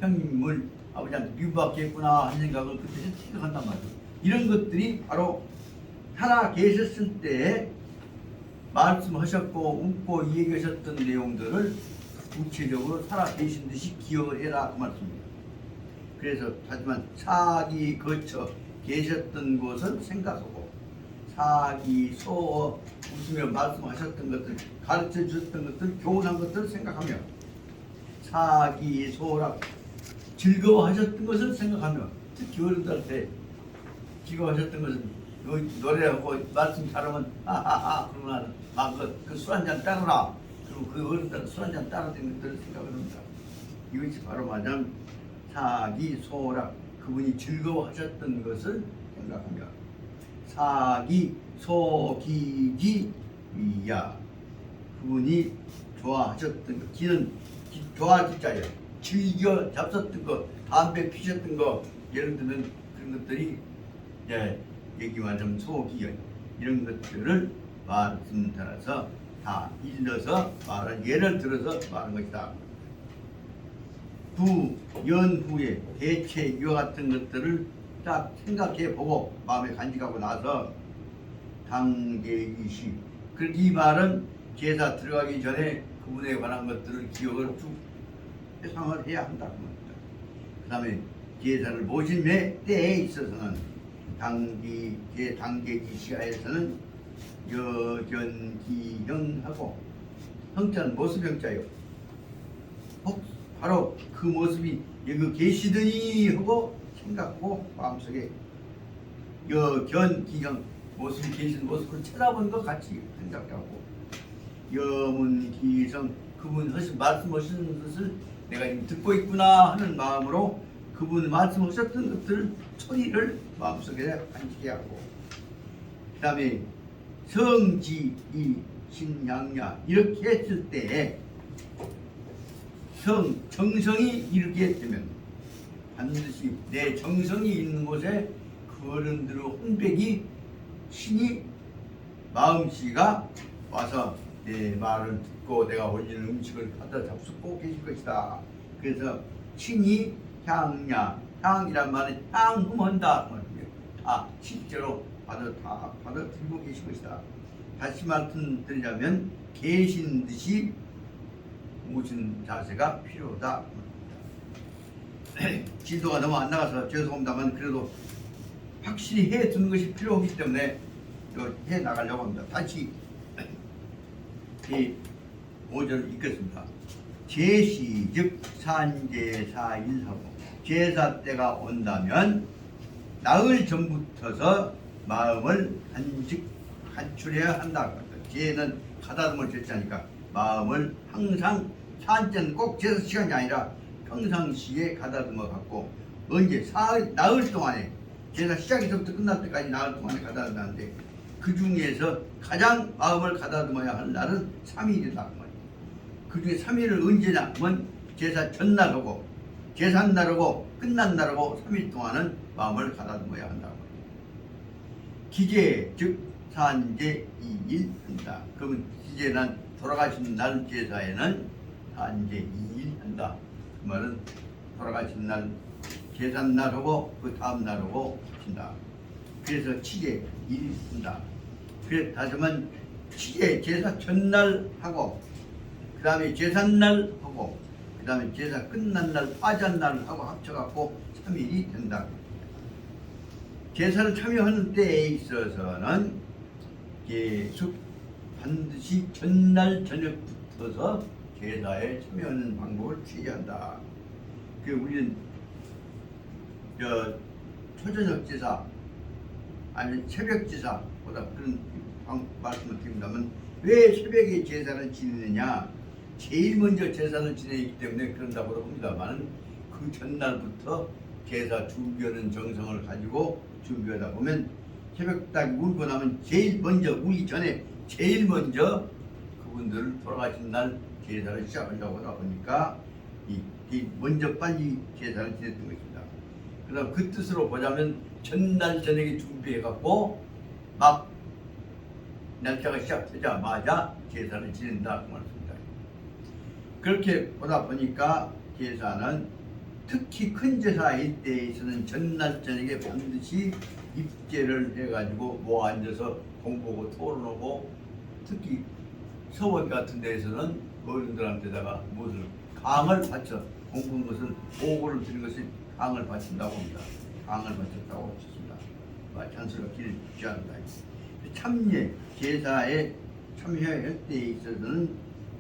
형님을 아버지한테 미움받겠구나 하는 생각을 그때 생각한단 말이에요. 이런 것들이 바로 살아 계셨을 때 말씀하셨고 웃고 얘기하셨던 내용들을 구체적으로 살아 계신 듯이 기억을 해라 그 말씀입니다. 그래서 하지만 사기 거쳐 계셨던 곳을 생각하고 사기 소어 웃으며 말씀하셨던 것들 가르쳐 주셨던 것들 교훈한 것들을 생각하며 사기 소라 즐거워하셨던 것을 생각하며 특히 어른들한테 즐거워하셨던 것은 노래하고 말씀 잘하면 하하하 그러면 그 술 한잔 따르라 그리고 그 어른들은 술 한잔 따르는 것들을 생각을 합니다. 이것이 바로 말하자면 사기 소라 그분이 즐거워하셨던 것을 생각하며 사기 소기지 위야 그분이 좋아하셨던 것 기는 좋아할 기자예요. 즐겨 잡섰던 거 담배 피셨던 거 예를 들면 그런 것들이 얘기 말하자면 소기연 이런 것들을 말씀 따라서 다 일러서 말한 예를 들어서 말한 것이다. 후 연후에 대체 이와 같은 것들을 딱 생각해 보고 마음에 간직하고 나서 당대이시. 그이 말은 제사 들어가기 전에 그분에 관한 것들을 기억을 쭉 회상을 해야 한다고 합니다. 그 다음에 제사를 모신 때에 있어서는 당대이시하에서는 여전기형하고 형자는 모습형자요. 바로 그 모습이 여기 계시더니 하고 생각하고 마음속에 여견기형 모습이 계신 모습을 쳐다본 것 같이 생각하고 여문기성 그분 말씀하시는 것을 내가 지금 듣고 있구나 하는 마음으로 그분 말씀하셨던 것들 소리를 마음속에 간직해 하고 그 다음에 성지이 신양야 이렇게 했을 때에 정성이 이르게 되면 반드시 내 정성이 있는 곳에 그 어른들의 혼백이 신이 마음씨가 와서 내 말을 듣고 내가 올리는 음식을 받아 잡수고 계실 것이다. 그래서 신이 향이란 말은 향흠한다. 실제로 다 받아들이고 계실 것이다. 다시 말씀드리자면 계신 듯이 모신 자세가 필요하다. 진도가 너무 안 나가서 죄송합니다만 그래도 확실히 해 두는 것이 필요하기 때문에 해 나가려고 합니다. 다시 이 5절 읽겠습니다. 제시 즉 산제사일하고 제사 때가 온다면 나흘 전부터서 마음을 간출해야 한다. 제는 가다듬을 제자니까 마음을 항상 산제는 꼭 제사 시간이 아니라 평상시에 가다듬어 갖고 언제 나흘 동안에 제사 시작에서부터 끝날 때까지 나흘 동안에 가다듬는데 그 중에서 가장 마음을 가다듬어야 할 날은 3일이다. 그 중에 3일을 언제냐 하면 제사 전날하고 제삿날하고 끝난 날하고 3일 동안은 마음을 가다듬어야 한다고. 기제 즉 산제 2일 한다. 그러면 기제는 돌아가신 날 제사에는 산제 2일 한다. 그 말은 돌아가신 날 제삿날하고 그 다음 날하고 한다. 그래서 치제 1일 한다. 그래서 다시 말하면 치제 제사 전날 하고 그 다음에 제삿날 하고 그 다음에 제사 끝난 날 파잔날 하고 합쳐갖고 3일이 된다. 제사를 참여하는 때에 있어서는 계속 반드시 전날 저녁부터서 제사에 참여하는 방법을 취한다. 그 우리는 초저녁 제사 아니면 새벽 제사보다 그런 말씀을 드린다면 왜 새벽에 제사를 지내느냐? 제일 먼저 제사를 지내기 때문에 그런다고 합니다만 그 전날부터 제사 준비하는 정성을 가지고 준비하다 보면 새벽 딱 울고 나면 제일 먼저 우리 전에 제일 먼저 그분들을 돌아가신 날 제사를 시작하려고 하다 보니까 먼저 빨리 제사를 지냈던 것입니다. 그다음 그 뜻으로 보자면 전날 저녁에 준비해갖고 막 날짜가 시작되자마자 제사를 지낸다 그 말입니다. 그렇게 보다 보니까 제사는 특히 큰 제사일 때에서는 전날 저녁에 반드시 입제를 해가지고 뭐 앉아서 공부하고 토론하고 특히 서원 같은 데에서는 어른들한테다가 무엇을 강을 바쳐 공부한 것을 보고를 드린 것을 강을 바친다고 합니다. 강을 바쳤다고 했습니다. 찬스럽기를 주장합니다. 참례 제사에 참여할 때에 있어서는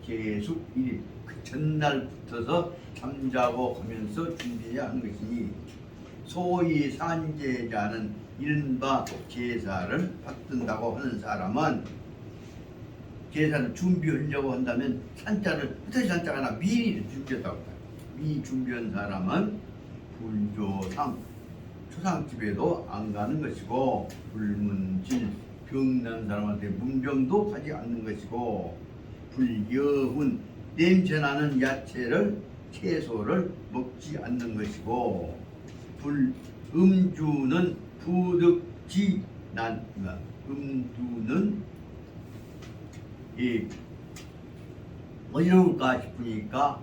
계속 일이 그 전날부터서 잠자고 가면서 준비해야 하는 것이니 소위 산제자는 이른바 제사를 받든다고 하는 사람은 제사를 준비하려고 한다면 산자를 흩어지 산자가 아니라 미리 준비했다고 합니다. 미리 준비한 사람은 불조상 초상집에도 안 가는 것이고 불문질 병난 사람한테 문병도 가지 않는 것이고 불여훈 냄새나는 야채를 채소를 먹지 않는 것이고 불음주는 부득지난 음주는 어디로울까 싶으니까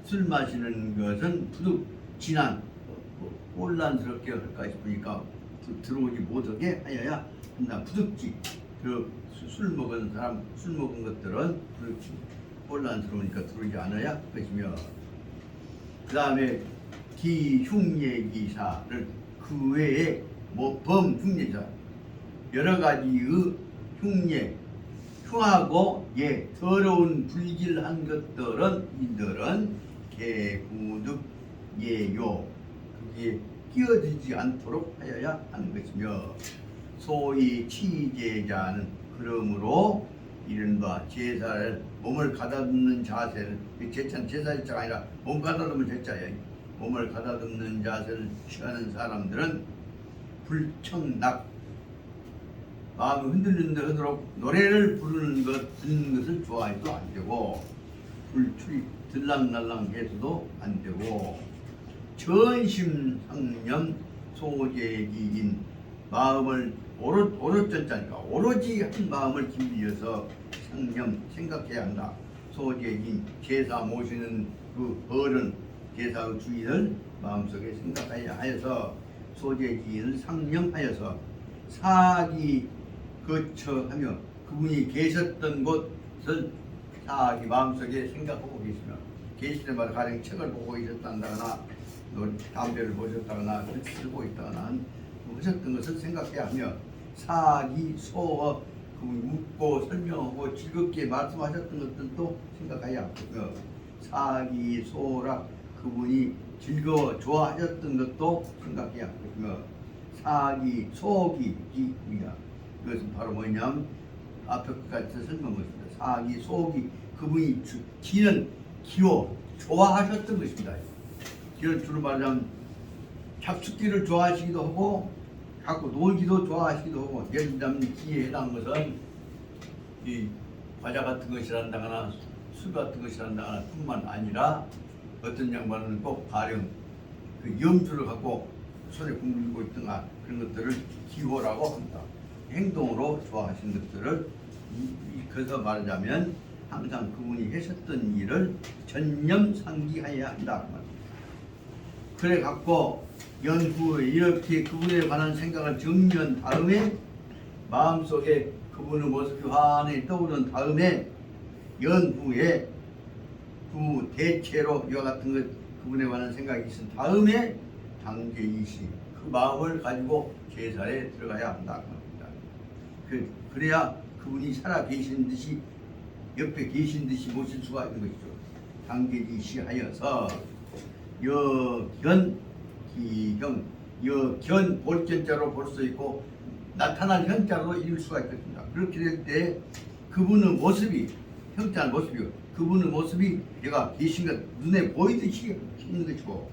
술 마시는 것은 부득 지난 혼란스럽게 할까 싶으니까 들어오지 못하게 하여야 한다. 부득지 술 먹은 사람, 술 먹은 것들은 부득지 혼란스러우니까 들어오지 않아야 할 것이며, 그 다음에 기흉예기사를 그 외에 범흉예사 여러 가지의 흉예, 흉하고 더러운 불길한 것들은 이들은 개구득 예요, 그게 끼어들지 않도록 하여야 하는 것이며, 소위 치제자는 그러므로 이른바 제사를 몸을 가다듬는 자세를, 제사자가 아니라 몸 가다듬는 제자예요. 몸을 가다듬는 자세를 취하는 사람들은 불청낙, 마음이 흔들린다하도록 노래를 부르는 듣는 것을 좋아해도 안 되고, 불출이 들랑날랑 해서도 안 되고, 전심상념 소재기인 마음을 오롯전자니까 오로지 한 마음을 기울여서 상념 생각해야 한다. 소재기인 제사 모시는 그 어른 제사의 주인을 마음속에 생각하여 하여서 소재기인을 상념하여서 사기 거처하며 그분이 계셨던 곳을 사기 마음속에 생각하고 계시며, 계실 때마다 가령 책을 보고 계셨다거나 담배를 보셨다거나 글씨를 보고 있다거나 하셨던 것을 생각해야 하며, 사기 소어 그분이 웃고 설명하고 즐겁게 말씀하셨던 것들도 생각해야 하며, 사기 소라 그분이 즐거워 좋아하셨던 것도 생각해야 하며, 사기 소기 기입니다. 이것은 바로 뭐냐면 앞에 끝까지 설명한 것입니다. 사기 소기 그분이 기는 기호 좋아하셨던 것입니다. 기를 주로 말하자면 잡숫기를 좋아하시기도 하고 갖고 놀기도 좋아하시기도 하고, 예를 들자면 기에 해당한 것은 이 과자 같은 것이란다거나 술 같은 것이란다거나 뿐만 아니라 어떤 양반은 꼭 가령 그 염주를 갖고 손에 굶고 있던가 그런 것들을 기호라고 합니다. 행동으로 좋아하시는 것들을 그래서 말하자면 항상 그분이 하셨던 일을 전념 상기해야 한다. 그래 갖고 연후에 이렇게 그분에 관한 생각을 정리한 다음에 마음속에 그분의 모습이 환히 떠오른 다음에 연후에 그 대체로 이와 같은 것 그분에 관한 생각이 있은 다음에 당제이시 그 마음을 가지고 제사에 들어가야 한다. 그래야 그분이 살아 계신 듯이 옆에 계신 듯이 모실 수가 있는 것이죠. 당제이시 하여서 여견 기형 여견 볼견자로 볼 수 있고 나타날 현자로 이룰 수가 있겠습니다. 그렇게 될 때 그분의 모습이 형자의 모습이요, 그분의 모습이 내가 계신 것 눈에 보이듯이 있는 것이고,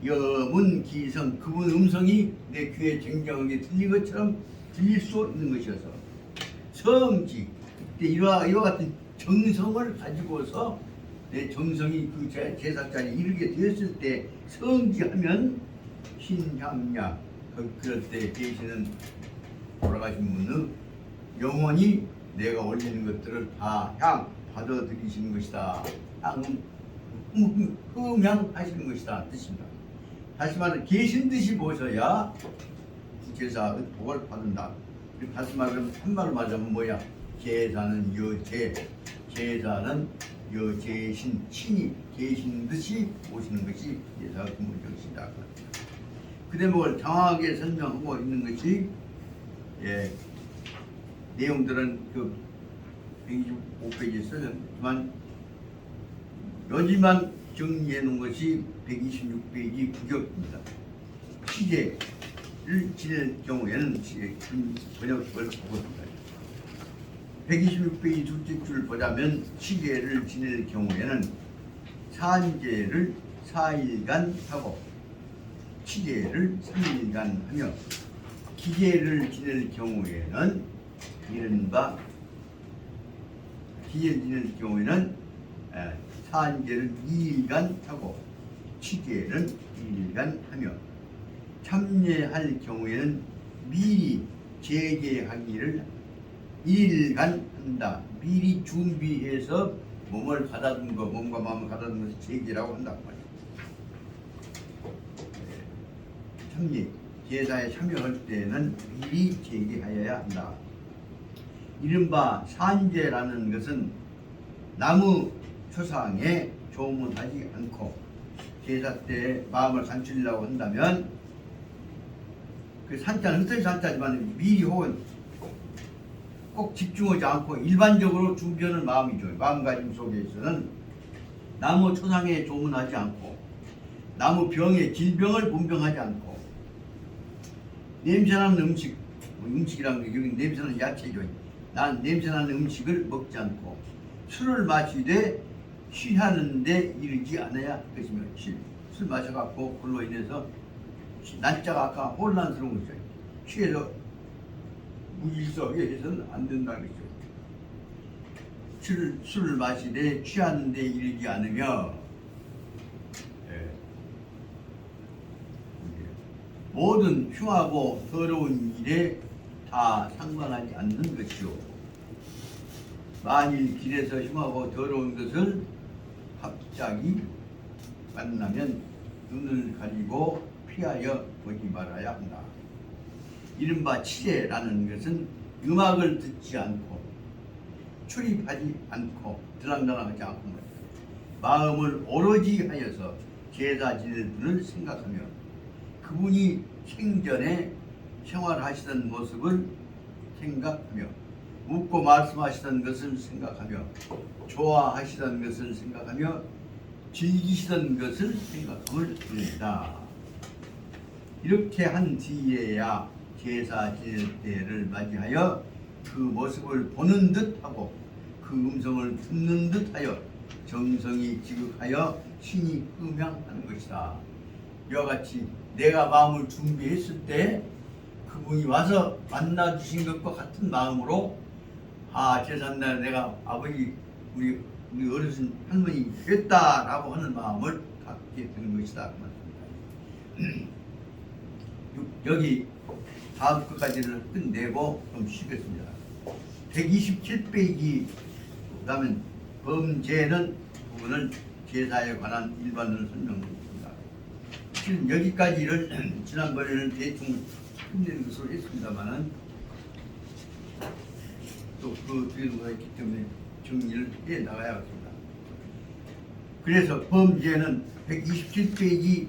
여문 기성 그분의 음성이 내 귀에 쟁쟁하게 들린 것처럼 들릴 수 있는 것이어서, 성지 그때 이와 같은 정성을 가지고서 내 정성이 그 제사자에 이르게 되었을 때 성지하면 신향야 그럴 때 계시는 돌아가신 분은 영원히 내가 올리는 것들을 다 향 받아들이시는 것이다. 향은 흠향하시는 것이다 뜻입니다. 다시 말해 계신 듯이 모셔야 제사의 복을 받는다. 다시 말하면 한말로 말하면 뭐야? 제사는 여제, 제사는 여제신 신이 계신 듯이 모시는 것이 제사의 근본적이다. 그 대목을 정확하게 설명하고 있는 것이 내용들은 그 125페이지에 써졌지만 여기만 정리해 놓은 것이 126페이지 구격입니다. 시제를 지낼 경우에는 번역을 보고 있습니다. 126페이지 둘째 줄 보자면 시제를 지낼 경우에는 산제를 4일간 하고 치제를 3일간 하며, 기제를 지낼 경우에는 이른바 기제를 지낼 경우에는 산제를 2일간 하고 치제를 1일간 하며, 참여할 경우에는 미리 제계하기를 1일간 한다. 미리 준비해서 몸을 가다둔 거, 몸과 마음을 가다둔 것을 제기라고 한단 말이에요. 참리, 제사에 참여할 때는 미리 제기하여야 한다. 이른바 산제라는 것은 나무 초상에 조문하지 않고 제사 때 마음을 감추려고 한다면 그 산자는 흩어진 산자지만 미리 혹은 꼭 집중하지 않고 일반적으로 준비하는 마음이죠. 마음가짐 속에서는 나무 초상에 조문하지 않고 나무 병에 질병을 본병하지 않고 냄새나는 음식, 음식이라는 게 여기 냄새나는 야채죠. 난 냄새나는 음식을 먹지 않고 술을 마시되 취하는데 이르지 않아야 할 것이며 술 마셔갖고 그걸로 인해서 난자가 아까 혼란스러운 거죠. 취해서 무질서하게 해서는 안 된다는 거죠. 술을 마시되 취하는데 이르지 않으며 모든 흉하고 더러운 일에 다 상관하지 않는 것이요. 만일 길에서 흉하고 더러운 것을 갑자기 만나면 눈을 가리고 피하여 보지 말아야 한다. 이른바 치제라는 것은 음악을 듣지 않고 출입하지 않고 들락날락하지 않고 마음을 오로지 하여서 제사 지낼 분을 생각하며 그분이 생전에 생활하시던 모습을 생각하며 묻고 말씀하시던 것을 생각하며 좋아하시던 것을 생각하며 즐기시던 것을 생각함을 드립니다. 이렇게 한 뒤에야 제사 지낼 때를 맞이하여 그 모습을 보는 듯하고 그 음성을 듣는 듯하여 정성이 지극하여 신이 음향하는 것이다. 이와 같이 내가 마음을 준비했을 때 그분이 와서 만나주신 것과 같은 마음으로 제삿날 내가 아버지 우리 어르신 할머니 됐다라고 하는 마음을 갖게 되는 것이다. 여기 다음 것까지를 끝내고 좀 쉬겠습니다. 127페이지 그다음에 범죄는 부분은 제사에 관한 일반을 설명드립니다. 지금 여기까지를 지난번에는 대충 끝내는 것으로 했습니다만은 또 그 뒤에 뭐가 있기 때문에 정리를 해 나가야겠습니다. 그래서 범죄는 127페이지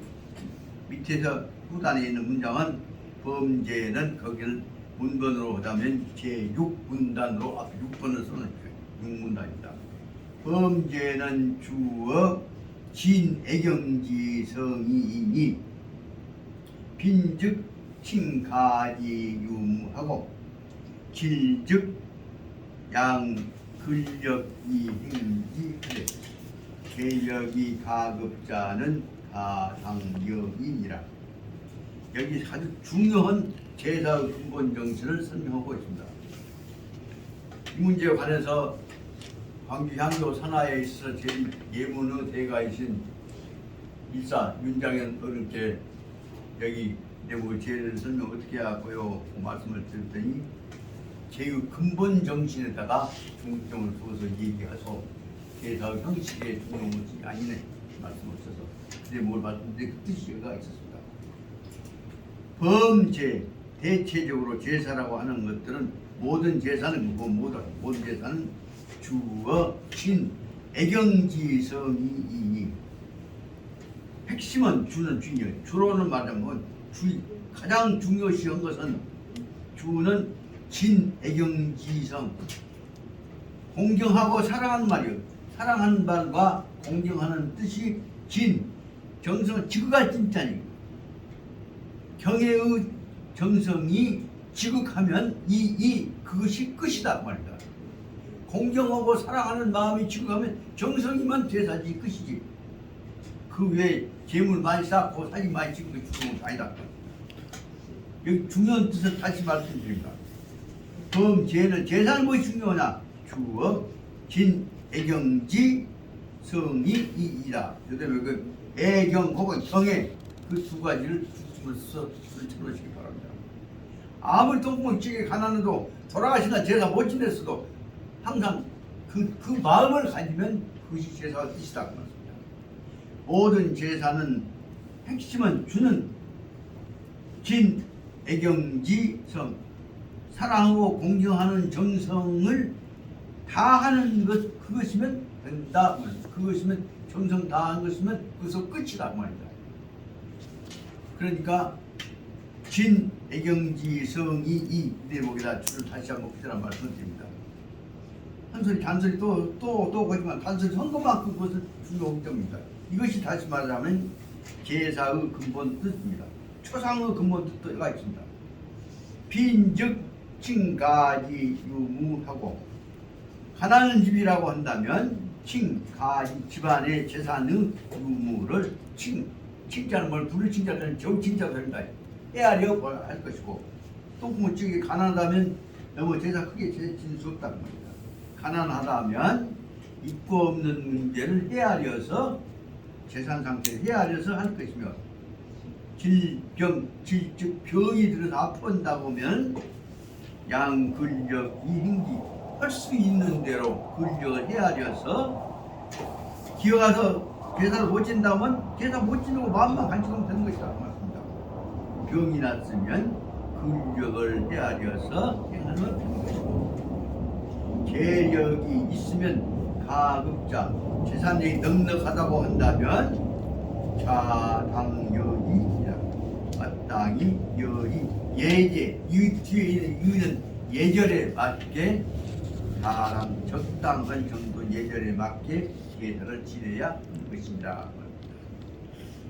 밑에서 후단에 있는 문장은 범죄는 거기를 문번으로 하자면 제6문단으로 앞에 6번을 써놓죠. 6문단입니다. 범죄는 주어 진애경지성이이니 빈즉 칭가지유무하고 질즉 양근력이 행지하되 계력이 가급자는 가상력이니라. 여기 아주 중요한 제사의 근본 정신을 설명하고 있습니다. 이 문제에 관해서 광주 향교 산하에 있어서 제일 예문의 대가이신 일사 윤장현 어른께 여기 내부 제를 설명 어떻게 하고요 말씀을 드렸더니 제의 근본 정신에다가 중점을 두어서 얘기해서 제사 형식의 중요한 아니네 말씀을 써서 근데 뭘 말씀드린 그 뜻이가 있었습니다. 범죄 대체적으로 제사라고 하는 것들은 모든 제사는 모든 제사는 주어 신 애경지성이니 핵심은 주는 중요해요. 주로는 말하면 가장 중요시한 것은 주는 진애경지성 공경하고 사랑하는 말이에요. 사랑하는 말과 공경하는 뜻이 정성은 지극할 진짜니 경애의 정성이 지극하면 그것이 끝이다 말이다. 공경하고 사랑하는 마음이 지극하면 정성이면 제사지 끝이지. 그 외에 재물 많이 쌓고 사진 많이 찍은 게 중요한 거 아니다. 여기 중요한 뜻을 다시 말씀드립니다. 범죄는 제사는 무엇이 중요하냐? 주어 진애경지 성이이라. 그다음에 그 애경 혹은 경애 그 두 가지를 주심으로써 쳐놓으시기 바랍니다. 아무리 똥구멍 찌개 가난해도 돌아가신 날 제사 못 지냈어도 항상 그 마음을 가지면 그것이 제사가 뜻이다 그 말씀입니다. 모든 제사는 핵심은 주는 진 애경지성 사랑하고 공경하는 정성을 다하는 것 그것이면 된다. 그것이면 정성 다한 것이면 그것은 끝이다 그 말입니다. 그러니까 진 애경지성이 이 대목에다 주를 다시 한번 그대로 말씀드립니다. 한 소리 단소리 또 거지만 단소리 한 것만큼 그것은 중요한 점입니다. 이것이 다시 말하자면 제사의 근본 뜻입니다. 초상의 근본 뜻가 있습니다. 빈즉 칭가지 유무하고 가난한 집이라고 한다면 칭가지 집안의 재산의 유무를 칭자는 뭘 불을 칭자는 정 칭자가 된다. 헤아려 할 것이고 또 뭐 저기 가난하다면 너무 제사 크게 지을 수 없다는 겁니다. 가난하다면 있고 없는 문제를 헤아려서 재산 상태를 헤아려서 할 것이며 질병, 질즉 병이 들어서 아픈다고 하면 양근력 이행기 할 수 있는 대로 근력을 헤아려서 기어가서 제사를 못 진다면 제사 못 지내고 마음만 간직하면 되는 것이다 맞습니다. 병이 났으면 근력을 헤아려서 행하면 되는 것이고 재력이 있으면 가급자 재산이 넉넉하다고 한다면 자당여의이라 마땅히 여의 예제 이 뒤에 있는 유는 예절에 맞게 사람 적당한 정도 예절에 맞게 제사를 지내야 하는 것입니다.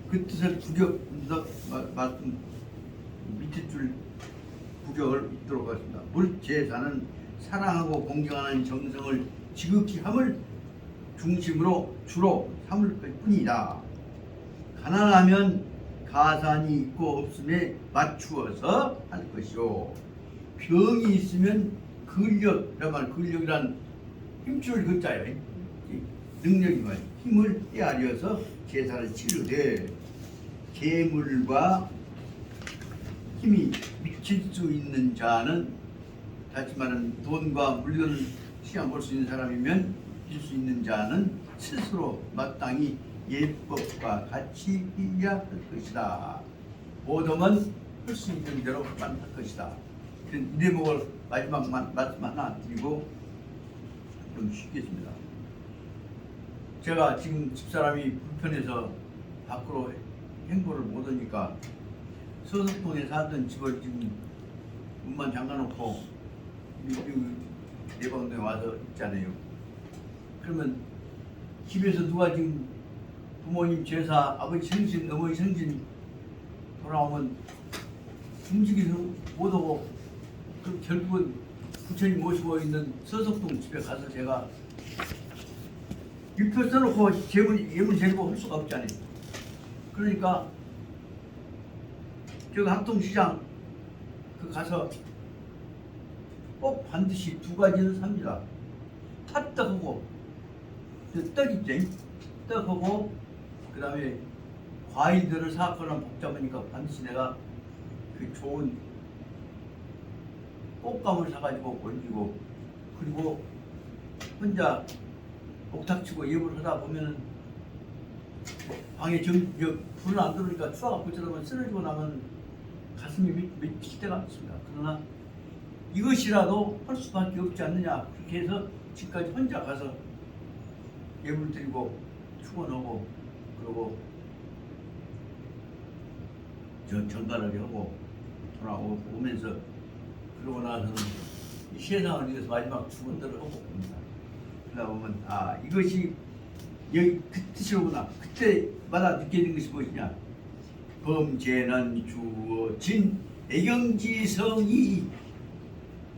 그 뜻을 구격 말씀 밑에 줄 구격을 읽도록 하겠습니다. 물제사는 사랑하고 공경하는 정성을 지극히 함을 중심으로 주로 삼을 것뿐이다. 가난하면 가산이 있고 없음에 맞추어서 할 것이요. 병이 있으면 근력이란 근력이란 힘줄 글자예요. 능력이 말이에요. 힘을 헤아려서 제사를 치르되 재물과 힘이 미칠 수 있는 자는 다시 말하면 돈과 물건을 시간 볼 수 있는 사람이면 줄 수 있는 자는 스스로 마땅히 예법과 같이 해야 할 것이다. 모두는 할 수 있는 대로만 할 것이다. 이 대목을 마지막 말씀 하나 드리고 좀 쉬겠습니다. 제가 지금 집사람이 불편해서 밖으로 행보를 못 오니까 서석동에 살던 집을 지금 문만 잠가놓고 내방동에 와서 있잖아요. 그러면 집에서 누가 지금 부모님 제사, 아버지 생신, 어머니 생신 돌아오면 움직이서 못 오고 그럼 결국은 부처님 모시고 있는 서석동 집에 가서 제가 유표 써놓고 예물 재고 할 수가 없잖아요. 그러니까 저기 합동시장 그 가서 꼭 반드시 두 가지는 삽니다. 팥떡하고 떡 있죠. 떡하고 그 다음에 과일들을 사거나 복잡하니까 반드시 내가 그 좋은 꽃감을 사가지고 얹고 그리고 혼자 옥탁치고 예불을 하다 보면은 방에 불은 안 들어오니까 추워갖고 저러면 쓰러지고 나면 가슴이 미칠 때가 있습니다. 그러나 이것이라도 할 수밖에 없지 않느냐 그렇게 해서 지금까지 혼자 가서 예불 드리고 축원하고 그러고 정갈하게 하고 돌아오면서 그러고 나서는 이 세상을 위해서 마지막 축원들을 하고 봅니다. 그러다 보면 이것이 여기 그 뜻이로구나. 그때마다 느끼는 것이 무엇이냐. 범죄는 주어진 애경지성이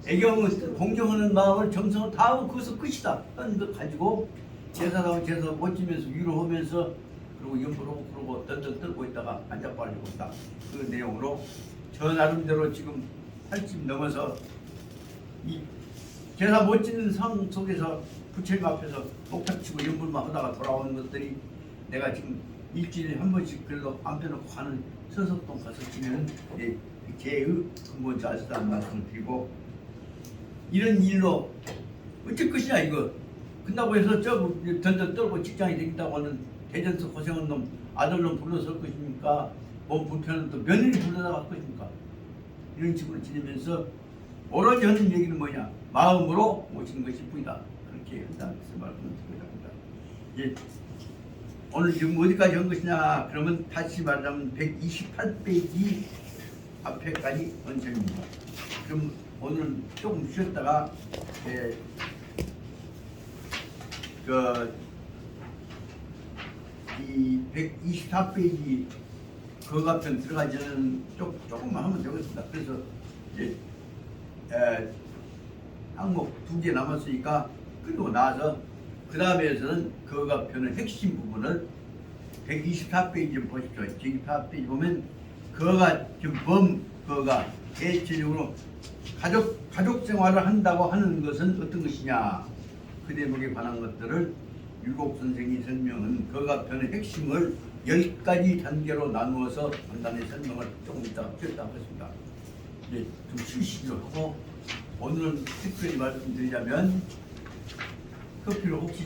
애경은 공경하는 마음을 정성을 다하고 그것은 끝이다 하는 것 가지고 제사다운 제사 못 지면서 위로하면서 그리고 연불하고 그러고 던전 떨고 있다가 앉아버리고 있다. 그 내용으로 저 나름대로 지금 80 넘어서 이 제사 못 지는 상황 속에서 부처님 앞에서 목탁치고 연불만 하다가 돌아오는 것들이 내가 지금 일주일에 한 번씩 그래도 안 빼놓고 가는 서석동 가서 지내는 제의 근본 자세다는 말씀을 드리고 이런 일로 어쩔 것이냐 이거 끝나고 해서 저 던져 떨고 직장이 되겠다고 하는 대전서 고생한 놈 아들놈 불러서 할 것입니까? 몸 불편한 또 며느리 불러다 갈 것입니까? 이런 식으로 지내면서 오로지 하는 얘기는 뭐냐? 마음으로 모시는 것이 뿐이다. 그렇게 한다는 말씀드립니다. 이제 오늘 지금 어디까지 한 것이냐? 그러면 다시 말하자면 128페이지 앞에까지 언제입니다. 그럼 오늘은 조금 쉬었다가 이 124페이지 그 같은 들어가기 전에는 조금만 하면 되겠습니다. 그래서 이제 항목 2개 남았으니까 그리고 나서 그 다음에서는 그가 표현의 핵심 부분을 124페이지 좀 보십시오. 124페이지 보면 그가 지금 그가 대체적으로 가족 생활을 한다고 하는 것은 어떤 것이냐 그 대목에 관한 것들을 율곡 선생이 설명은 그가 표현의 핵심을 10가지 단계로 나누어서 간단히 설명을 조금 이따 하겠습니다. 이제 좀 쉬시기로 하고 오늘은 특별히 말씀드리자면 커피를 혹시